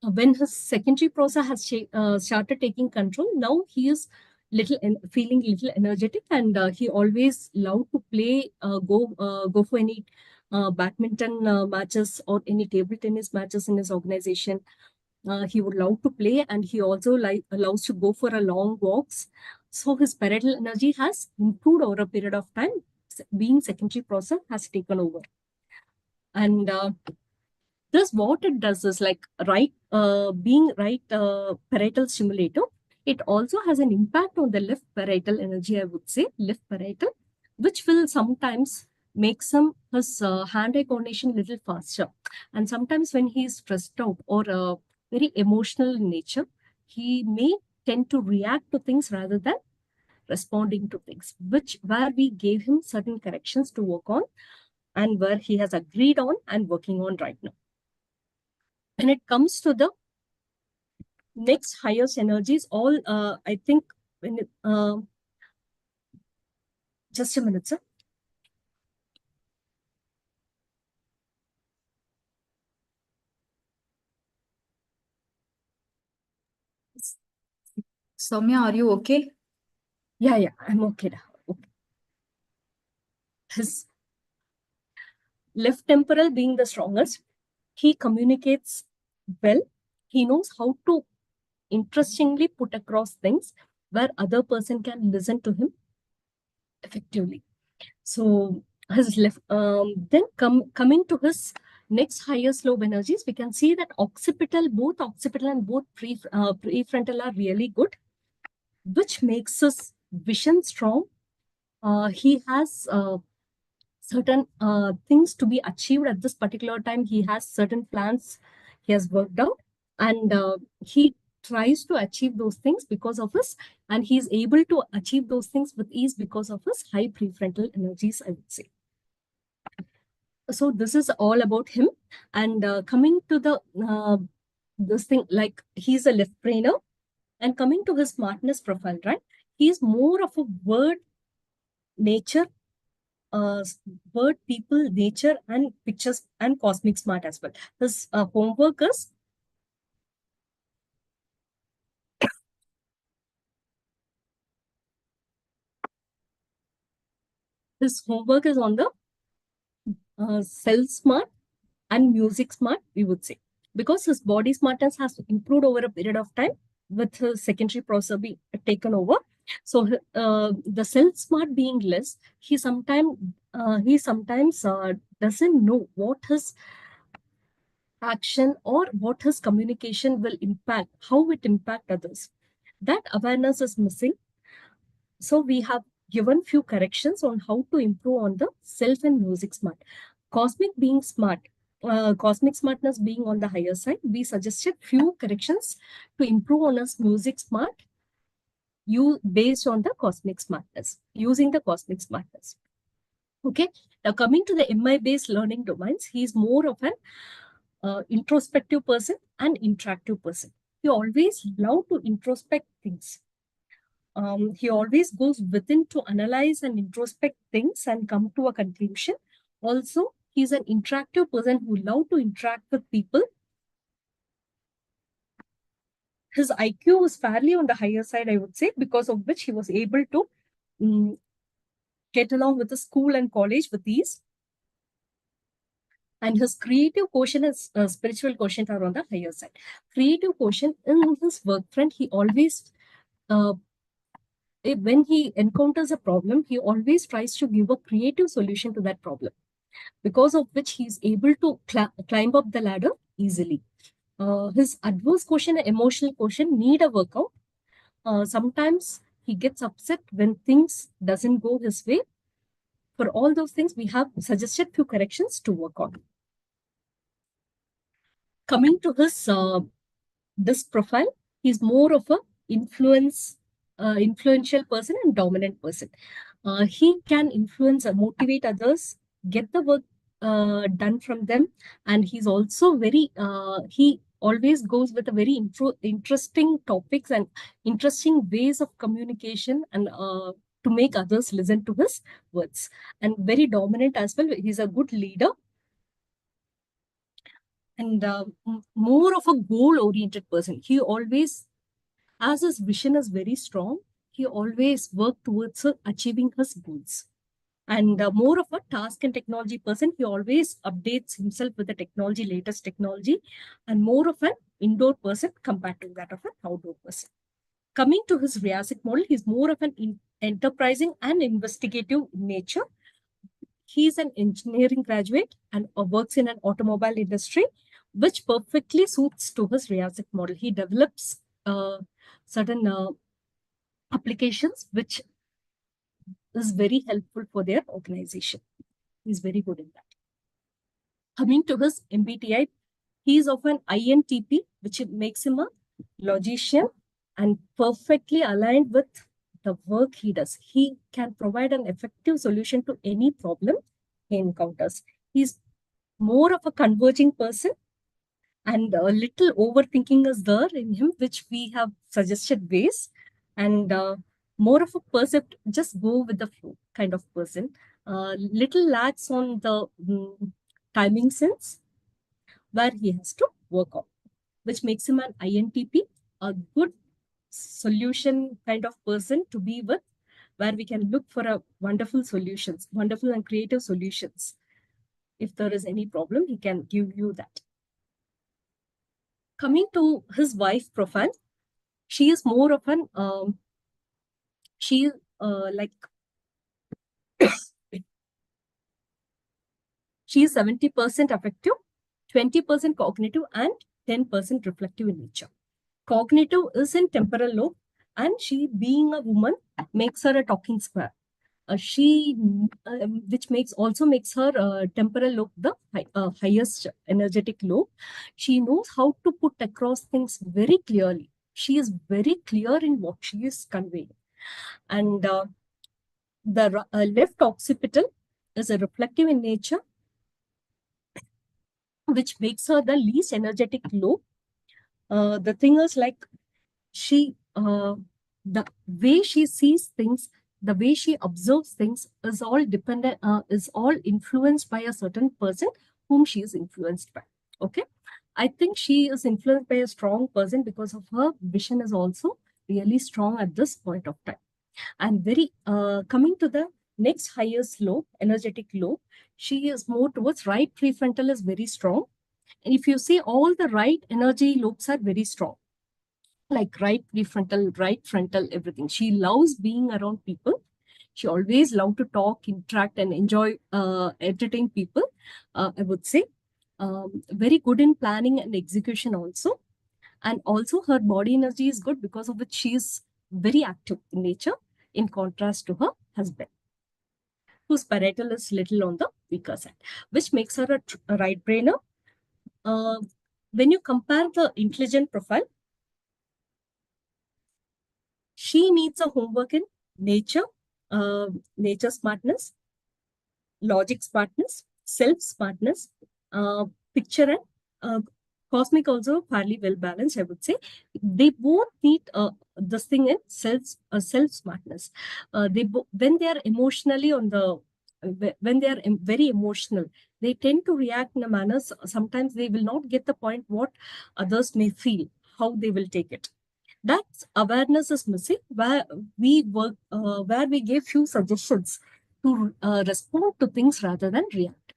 when his secondary process has started taking control, now he is feeling little energetic, and he always loved to play, go for any badminton matches or any table tennis matches in his organization. He would love to play, and he also loves to go for a long walks. So his parietal energy has improved over a period of time, being secondary process has taken over. And thus what it does is, like, being right parietal stimulator, it also has an impact on the left parietal energy, I would say, left parietal, which will sometimes make his hand-eye coordination a little faster. And sometimes when he is stressed out or very emotional in nature, he may tend to react to things rather than responding to things, where we gave him certain corrections to work on, and where he has agreed on and working on right now. When it comes to the next highest energies, all I think when just a minute, sir. Soumya, are you okay? Yeah, I'm okay now. Okay. His left temporal being the strongest, he communicates well. He knows how to interestingly put across things where other person can listen to him effectively. So his left, then coming to his next highest lobe energies, we can see that both occipital and both prefrontal are really good, which makes his vision strong. He has certain things to be achieved at this particular time. He has certain plans he has worked out, and he tries to achieve those things because of his, and he is able to achieve those things with ease because of his high prefrontal energies, I would say. So this is all about him. And coming to the this thing, like, he's a left brainer, and coming to his smartness profile, right? He's more of a word nature, word, people, nature, and pictures, and cosmic smart as well. His homework is on the cell smart and music smart, we would say, because his body smartness has improved over a period of time with his secondary process being taken over. So the cell smart being less, he sometimes doesn't know what his action or what his communication will impact, how it impact others. That awareness is missing. So we have given few corrections on how to improve on the self and music smart. Cosmic being smart, cosmic smartness being on the higher side, we suggested few corrections to improve on his music smart, based on the cosmic smartness, using the cosmic smartness. Okay, now coming to the MI-based learning domains, he is more of an introspective person and interactive person. He always love to introspect things. He always goes within to analyze and introspect things and come to a conclusion. Also, he's an interactive person who love to interact with people. His IQ was fairly on the higher side, I would say, because of which he was able to get along with the school and college with ease. And his creative quotient and spiritual quotient are on the higher side. Creative quotient in his work front, he always, when he encounters a problem, he always tries to give a creative solution to that problem, because of which he is able to climb up the ladder easily. His adverse quotient and emotional quotient need a workout. Sometimes he gets upset when things doesn't go his way. For all those things, we have suggested few corrections to work on. Coming to his this profile, he's more of a influential person and dominant person. He can influence and motivate others, get the work done from them, and he's also very he always goes with a very interesting topics and interesting ways of communication, and to make others listen to his words. And very dominant as well. He's a good leader, and more of a goal-oriented person. He always, as his vision is very strong, he always works towards achieving his goals. And more of a task and technology person, he always updates himself with the technology, latest technology, and more of an indoor person compared to that of an outdoor person. Coming to his Riyasik model, he's more of an enterprising and investigative nature. He's an engineering graduate and works in an automobile industry, which perfectly suits to his Riyasik model. He develops certain applications which is very helpful for their organization. He's very good in that. Coming to his MBTI, he is of an INTP, which makes him a logician and perfectly aligned with the work he does. He can provide an effective solution to any problem he encounters. He's more of a converging person, and a little overthinking is there in him, which we have suggested ways, and more of a percept, just go with the flow kind of person. Little lacks on the timing sense, where he has to work on, which makes him an INTP, a good solution kind of person to be with, where we can look for a wonderful solutions, wonderful and creative solutions. If there is any problem, he can give you that. Coming to his wife profile, she is more of an, like, she is 70% affective, 20% cognitive, and 10% reflective in nature. Cognitive is in temporal lobe, and she, being a woman, makes her a talking square. Which also makes her temporal lobe the highest energetic lobe. She knows how to put across things very clearly. She is very clear in what she is conveying. And the left occipital is a reflective in nature, which makes her the least energetic lobe. The thing is, like, the way she sees things, the way she observes things is all dependent, is all influenced by a certain person whom she is influenced by. Okay. I think she is influenced by a strong person because of her vision is also really strong at this point of time. And very, coming to the next highest lobe, energetic lobe, she is more towards right prefrontal is very strong. And if you see, all the right energy lobes are very strong, like right prefrontal, right frontal, everything. She loves being around people. She always loves to talk, interact, and enjoy, entertain people, I would say. Very good in planning and execution also. And also her body energy is good, because of which she is very active in nature, in contrast to her husband, whose parietal is little on the weaker side, which makes her a right brainer. When you compare the intelligent profile, she needs a homework in nature, nature smartness, logic smartness, self smartness, picture and cosmic also fairly well balanced, I would say. They both need this thing in self smartness. When they are emotionally on the, when they are very emotional, they tend to react in a manner. Sometimes they will not get the point what others may feel, how they will take it. That awareness is missing, where we work, where we gave few suggestions to respond to things rather than react.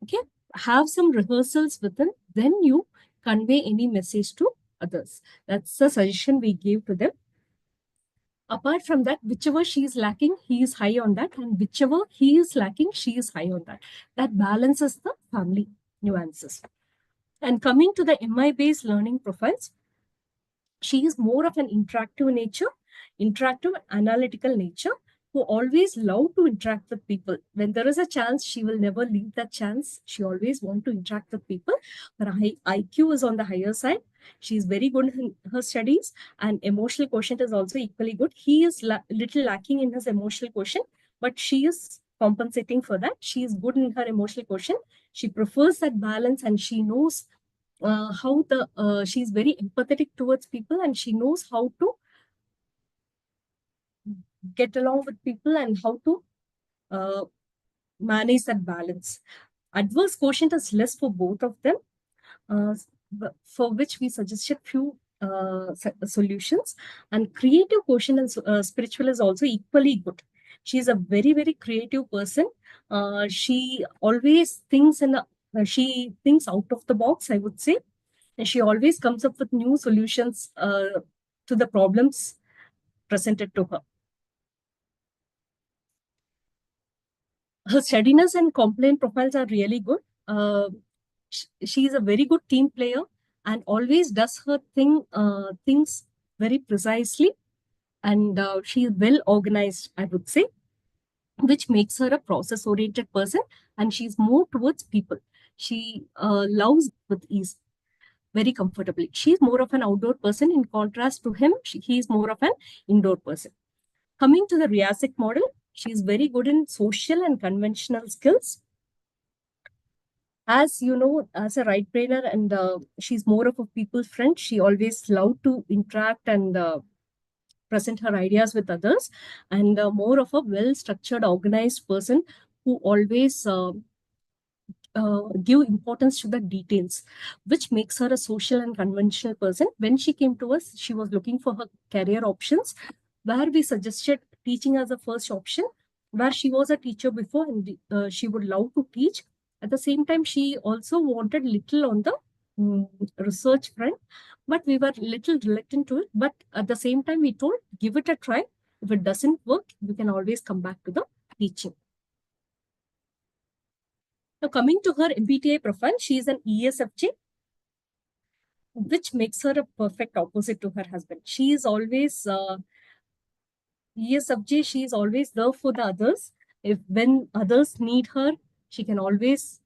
Okay, have some rehearsals within, then you convey any message to others. That's the suggestion we gave to them. Apart from that, whichever she is lacking, he is high on that, and whichever he is lacking, she is high on that. That balances the family nuances. And coming to the MI-based learning profiles, she is more of an interactive nature, interactive, analytical nature, who always love to interact with people. When there is a chance, she will never leave that chance. She always want to interact with people. Her IQ is on the higher side. She is very good in her studies, and emotional quotient is also equally good. He is little lacking in his emotional quotient, but she is compensating for that. She is good in her emotional quotient. She prefers that balance, and she knows how she's very empathetic towards people, and she knows how to get along with people and how to manage that balance. Adverse quotient is less for both of them, for which we suggested few solutions. And creative quotient and spiritual is also equally good. She is a very, very creative person. She always thinks she thinks out of the box, I would say. And she always comes up with new solutions to the problems presented to her. Her steadiness and complaint profiles are really good. She is a very good team player and always does her things very precisely. And she is well organized, I would say, which makes her a process-oriented person. And she's more towards people. She loves with ease, very comfortably. She's more of an outdoor person. In contrast to him, he is more of an indoor person. Coming to the Riasic model, she's very good in social and conventional skills. As you know, as a right brainer, and she's more of a people friend. She always loved to interact and present her ideas with others, and more of a well-structured, organized person who always give importance to the details, which makes her a social and conventional person. When she came to us, she was looking for her career options, where we suggested teaching as a first option, where she was a teacher before and she would love to teach. At the same time, she also wanted little on the research front, but we were little reluctant to it. But at the same time, we told, give it a try. If it doesn't work, we can always come back to the teaching. Now, coming to her MBTI profile, she is an ESFJ, which makes her a perfect opposite to her husband. She is always ESFJ. She is always there for the others. When others need her, she can always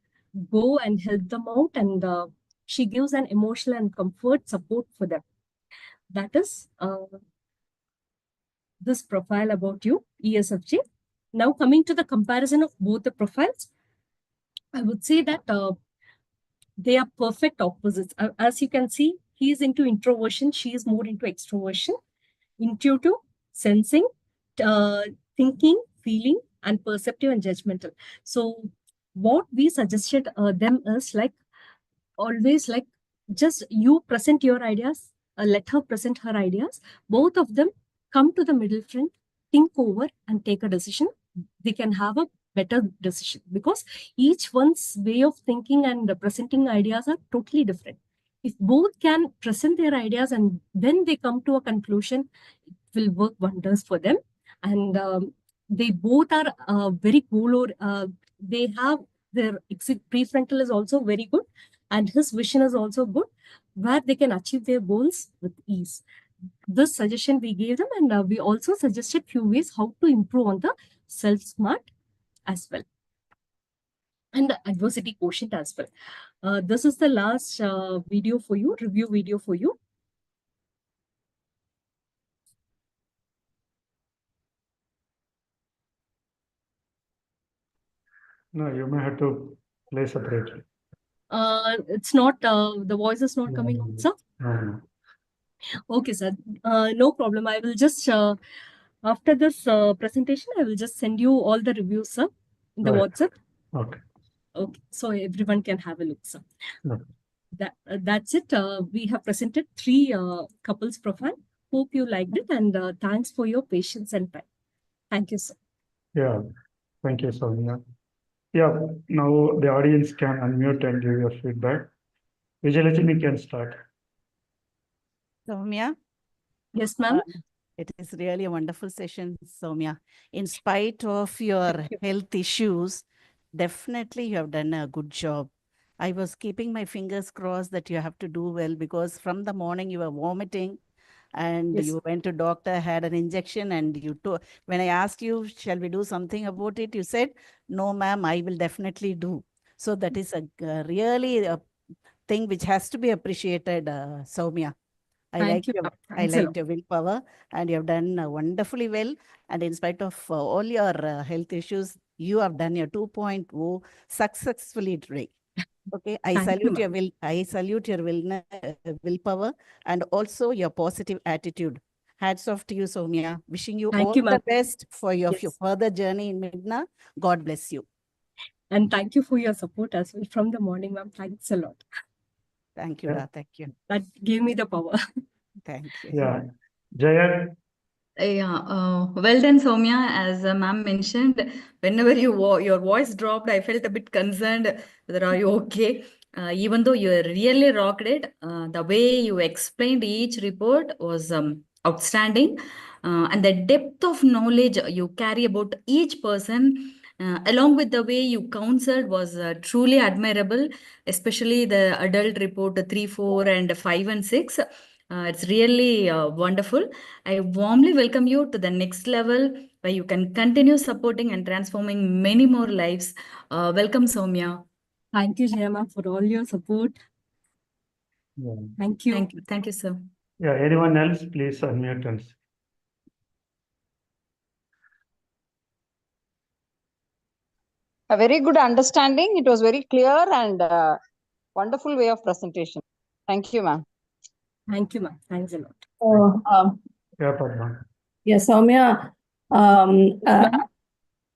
go and help them out, and she gives an emotional and comfort support for them. That is this profile about you, ESFJ. Now, coming to the comparison of both the profiles, I would say that they are perfect opposites. As you can see, he is into introversion, she is more into extroversion, intuitive, sensing, thinking, feeling, and perceptive and judgmental. So what we suggested them is like, always like, just you present your ideas, let her present her ideas. Both of them come to the middle front, think over and take a decision. They can have a better decision because each one's way of thinking and presenting ideas are totally different. If both can present their ideas and then they come to a conclusion, it will work wonders for them. And they both are very cool, or they have their prefrontal is also very good, and his vision is also good, where they can achieve their goals with ease. This suggestion we gave them, and we also suggested few ways how to improve on the self-smart as well, and the adversity quotient as well. This is the last video for you, review video for you. No, you may have to play separately. It's not, the voice is not coming out, sir? No. Okay, sir. No problem. I will just, after this presentation, I will just send you all the reviews, sir, in the Right. WhatsApp. Okay. Okay, so everyone can have a look, sir. Okay. That's it. We have presented 3 couples profile. Hope you liked it, and thanks for your patience and time. Thank you, sir. Yeah. Thank you, Soumya. Yeah, now the audience can unmute and give your feedback. Vijayalakshmi can start. Soumya, Yes, ma'am. it is really a wonderful session, Soumya. In spite of your health issues, definitely you have done a good job. I was keeping my fingers crossed that you have to do well, because from the morning you were vomiting and Yes. you went to doctor, had an injection, and when I asked you, shall we do something about it? You said, no, ma'am, I will definitely do. So that is really a thing which has to be appreciated, Soumya. Thank you, ma'am. I Thanks a lot. liked your willpower, and you have done wonderfully well. And in spite of all your health issues, you have done your 2.0 successfully today. Okay, I Thank you, salute your ma'am. willpower, and also your positive attitude. Hats off to you, Soumya. Wishing you Thank all you, the ma'am. best for your Yes. further journey in MiDNA. God bless you. And thank you for your support as well from the morning, ma'am. Thanks a lot. Thank you, Yeah. Da. Thank you. That gave me the power. Thank you. Yeah, Jaya. Yeah, well done, Soumya. As ma'am mentioned, whenever your voice dropped, I felt a bit concerned whether are you okay. Even though you really rocked it, the way you explained each report was outstanding, and the depth of knowledge you carry about each person, along with the way you counseled, was truly admirable. Especially the adult report 3, 4, and 5 and 6. It's really wonderful. I warmly welcome you to the next level where you can continue supporting and transforming many more lives. Welcome, Soumya. Thank you, Jaya ma'am, for all your support. Yeah. Thank you. Thank you. Thank you, sir. Yeah, anyone else, please unmute and speak. A very good understanding. It was very clear and wonderful way of presentation. Thank you, ma'am. Thank you, ma'am. Thanks a lot. So, Yeah, Padma. yeah, Soumya, Yes, ma'am.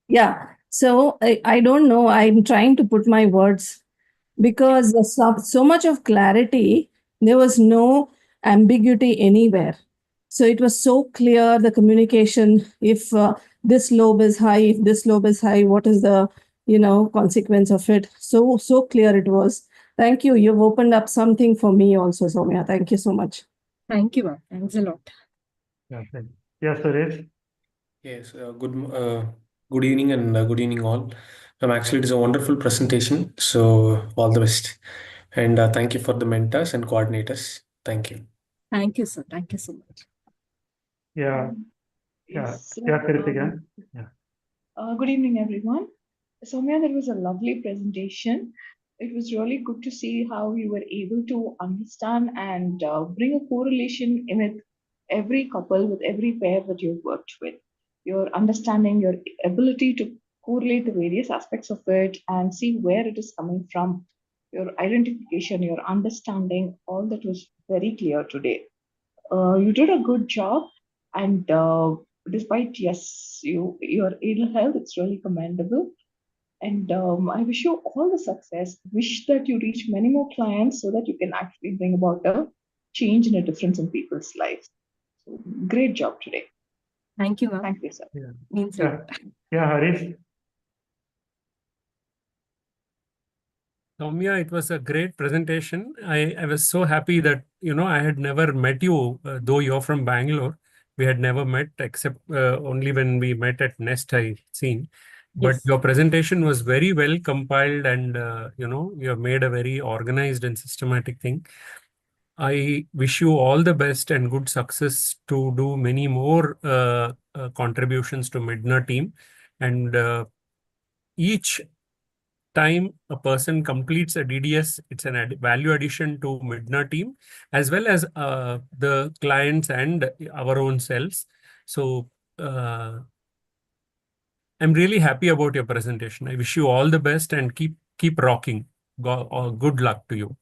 yeah. So I don't know. I'm trying to put my words because there's so much of clarity. There was no ambiguity anywhere. So it was so clear, the communication. If this lobe is high, if this lobe is high, what is the consequence of it? So clear it was. Thank you. You've opened up something for me also, Soumya. Thank you so much. Thank you, ma'am. Thanks a lot. Yeah, thank you. Yeah, Suresh. Yes, good evening and good evening all. Actually, it is a wonderful presentation. So all the best, and thank you for the mentors and coordinators. Thank you. Thank you, sir. Thank you so much. Yeah, Yes. yeah, Kritika. Yeah. Good evening, everyone. Soumya, that was a lovely presentation. It was really good to see how you were able to understand and bring a correlation with every couple, with every pair that you've worked with. Your understanding, your ability to correlate the various aspects of it and see where it is coming from, your identification, your understanding, all that was very clear today. You did a good job, and despite your ill health, it's really commendable. And I wish you all the success. Wish that you reach many more clients so that you can actually bring about a change and a difference in people's lives. So, great job today. Thank you, ma'am. Thank you, sir. Yeah. Means a Yeah. lot. Yeah, Harish. Soumya, it was a great presentation. I was so happy that, I had never met you, though you're from Bangalore. We had never met except only when we met at Nest, I seen. But Yes. your presentation was very well compiled and, you have made a very organized and systematic thing. I wish you all the best and good success to do many more contributions to MiDNA team. And each time a person completes a DDS, it's an value addition to MiDNA team, as well as the clients and our own selves. So I'm really happy about your presentation. I wish you all the best and keep rocking. Good luck to you.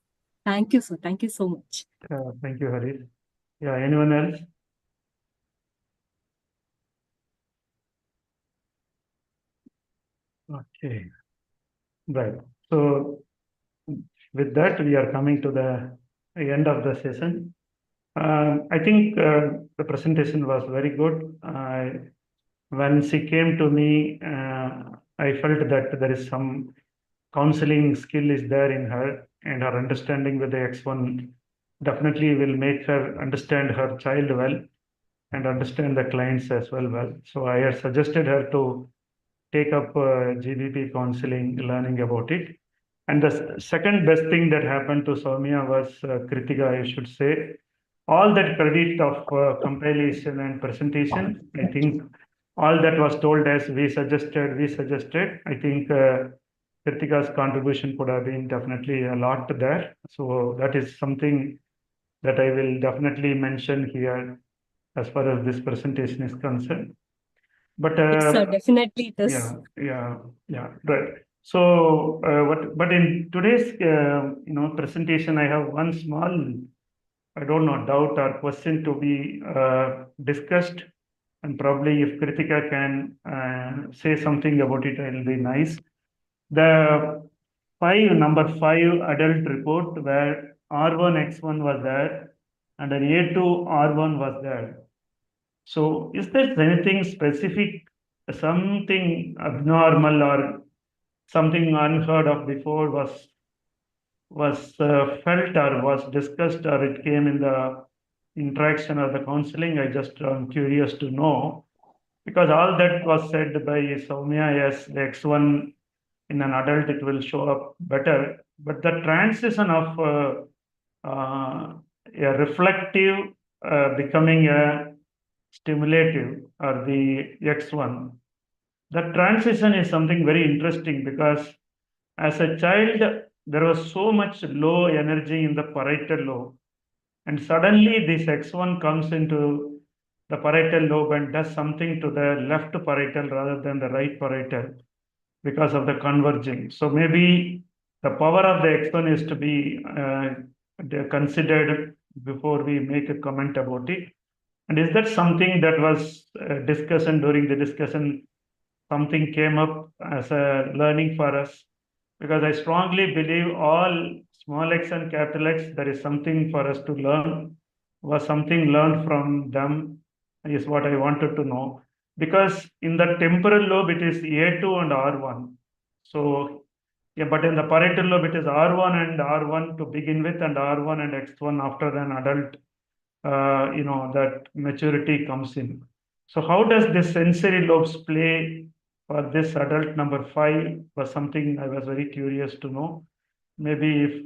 Thank you, sir. Thank you so much. Thank you, Harish. Yeah, anyone else? Okay. Right. So with that, we are coming to the end of the session. I think the presentation was very good. When she came to me I felt that there is some counseling skill is there in her, and her understanding with the X1 definitely will make her understand her child well and understand the clients as well. So I had suggested her to take up GBP counseling, learning about it. And the second best thing that happened to Soumya was Kritika, I should say. All that credit of compilation and presentation, I think all that was told as we suggested. I think Kritika's contribution could have been definitely a lot there. So that is something that I will definitely mention here as far as this presentation is concerned. But Yes, sir, definitely it is. right. So, but in today's presentation, I have one small, I don't know, doubt or question to be discussed, and probably if Kritika can say something about it, it'll be nice. The number 5 adult report where R1 X1 was there and an A2 R1 was there. So is there anything specific, something abnormal or something unheard of before was felt or was discussed or it came in the interaction or the counseling? I just am curious to know, because all that was said by Soumya, yes, the X1 in an adult, it will show up better. But the transition of a reflective becoming a stimulative or the X1, the transition is something very interesting, because as a child, there was so much low energy in the parietal lobe. And suddenly this X1 comes into the parietal lobe and does something to the left parietal rather than the right parietal because of the converging. So maybe the power of the X1 is to be considered before we make a comment about it. And is that something that was discussed, and during the discussion, something came up as a learning for us? Because I strongly believe all small x and capital X, there is something for us to learn, was something learned from them, is what I wanted to know. Because in the temporal lobe, it is A2 and R1. So, yeah, but in the parietal lobe, it is R1 and R1 to begin with, and R1 and X1 after an adult, that maturity comes in. So how does this sensory lobes play for this adult number 5 was something I was very curious to know. Maybe if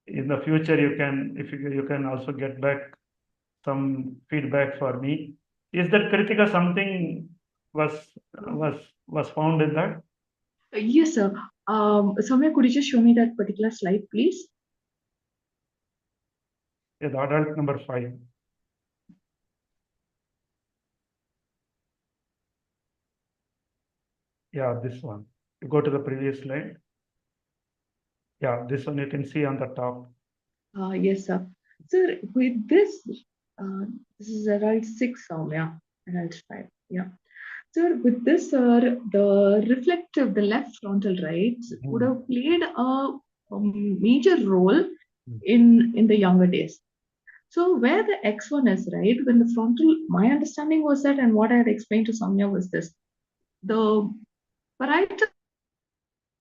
in the future you can also get back some feedback for me. Is that Kritika something was found in that? Yes, sir. Soumya, could you just show me that particular slide, please? Yeah, the adult number 5. Yeah, this one. You go to the previous slide. Yeah, this one you can see on the top. Yes, sir. Sir, with this, this is adult 6, Soumya, adult 5. Yeah. Sir, with this, sir, the reflective, the left frontal right, would have played a major role in the younger days. So where the X1 is, right, when the frontal, my understanding was that, and what I had explained to Soumya was this, the parietal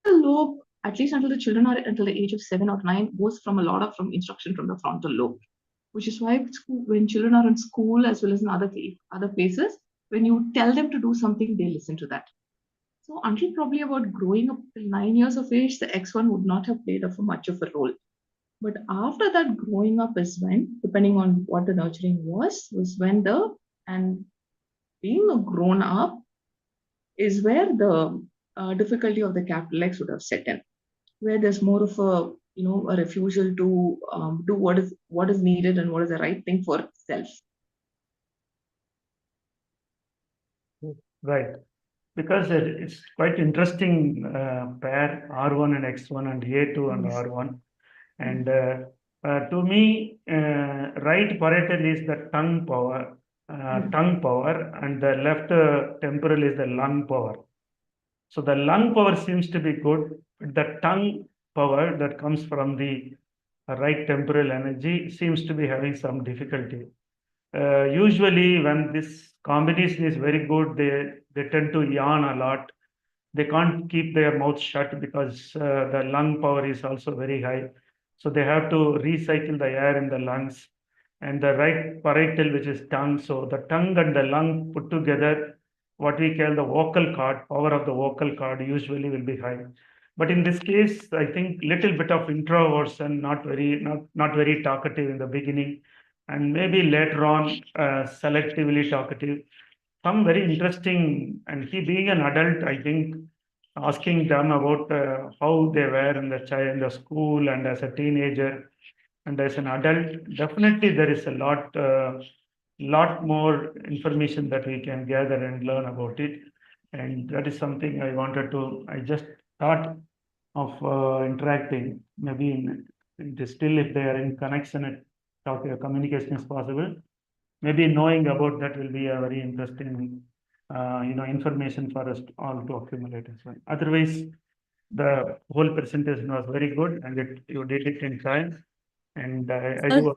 lobe, at least until the children are until the age of 7 or 9, goes from a lot of instruction from the frontal lobe, which is why when children are in school as well as in other places, when you tell them to do something, they listen to that. So until probably about growing up till 9 years of age, the X1 would not have played much of a role. But after that, growing up is when, depending on what the nurturing was when and being a grown up is where the difficulty of the capital X would have set in, where there's more of a refusal to do what is needed and what is the right thing for self. Right, because it's quite interesting pair R1 and X1 and A2 and R1, and to me, right parietal is the tongue power, and the left temporal is the lung power. So the lung power seems to be good, but the tongue power that comes from the right temporal energy seems to be having some difficulty. Usually when this combination is very good, they tend to yawn a lot, they can't keep their mouth shut because the lung power is also very high. So they have to recycle the air in the lungs, and the right parietal, which is tongue. So the tongue and the lung put together, what we call the vocal cord, power of the vocal cord usually will be high. But in this case, I think little bit of introversion, not very talkative in the beginning, and maybe later on selectively talkative. Some very interesting, and he being an adult, I think asking them about how they were in in the school and as a teenager and as an adult, definitely there is a lot more information that we can gather and learn about it. And that is something I just thought of interacting, maybe still if they are in connection and communication is possible, maybe knowing about that will be a very interesting, information for us all to accumulate as well. Otherwise, the whole presentation was very good, and you did it in time. And I do,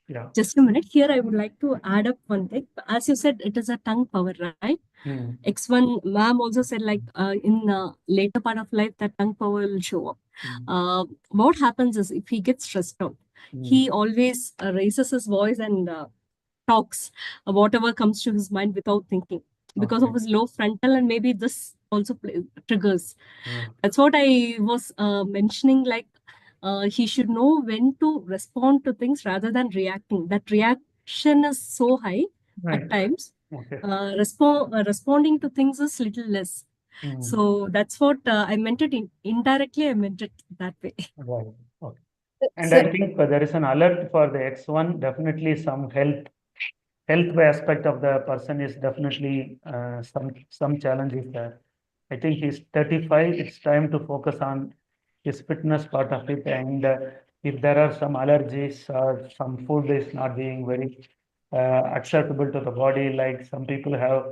yeah. Just a minute. Here, I would like to add up one thing. As you said, it is a tongue power, right? X1, ma'am also said, like in later part of life, that tongue power will show up. What happens is, if he gets stressed out, he always raises his voice and talks whatever comes to his mind without thinking, because of his low frontal, and maybe this also triggers. That's what I was mentioning, like he should know when to respond to things rather than reacting. That reaction is so high at times. Responding to things is little less. So that's what I meant it indirectly. I meant it that way. Right. Okay. And I think there is an alert for the X1. Definitely some health aspect of the person is definitely some challenges there. I think he's 35. It's time to focus on his fitness part of it, and if there are some allergies or some food is not being very acceptable to the body, like some people have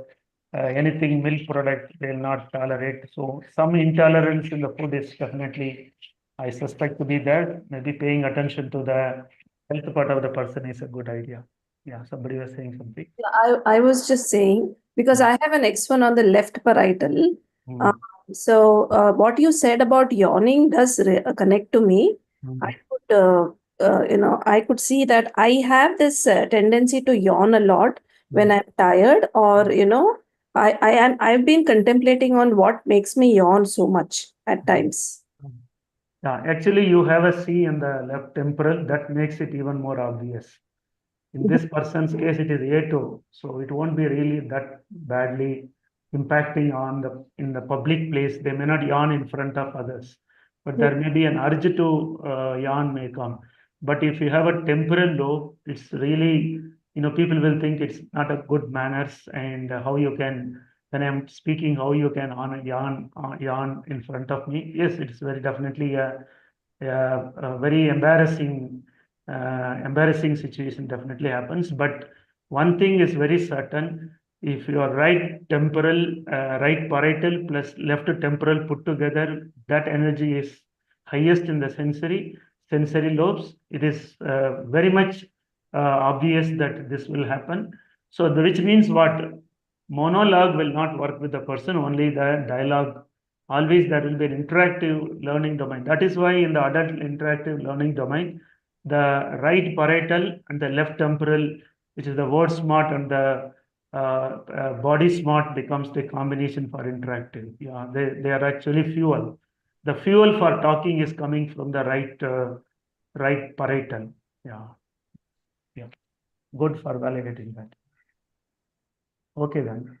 anything milk product they'll not tolerate. So some intolerance in the food is definitely, I suspect, to be there. Maybe paying attention to the health part of the person is a good idea. Yeah, somebody was saying something. I was just saying, because I have an X1 on the left parietal. So what you said about yawning does connect to me. I could, I could see that I have this tendency to yawn a lot when I'm tired, or I've been contemplating on what makes me yawn so much at times. Yeah, actually, you have a C in the left temporal that makes it even more obvious. In this person's case, it is A2, so it won't be really that badly impacting on in the public place. They may not yawn in front of others, but there may be an urge to yawn may come. But if you have a temporal lobe, it's really, people will think it's not a good manners, and how you can, when I'm speaking, how you can yawn in front of me. Yes, it's very definitely a very embarrassing situation definitely happens. But one thing is very certain: if your right parietal plus left temporal put together, that energy is highest in the sensory lobes. It is very much obvious that this will happen. So which means what? Monologue will not work with the person, only the dialogue. Always there will be an interactive learning domain. That is why in the adult interactive learning domain, the right parietal and the left temporal, which is the word smart, and the body smart becomes the combination for interactive. Yeah, they are actually fuel. The fuel for talking is coming from the right parietal. Yeah. Good for validating that. Okay then.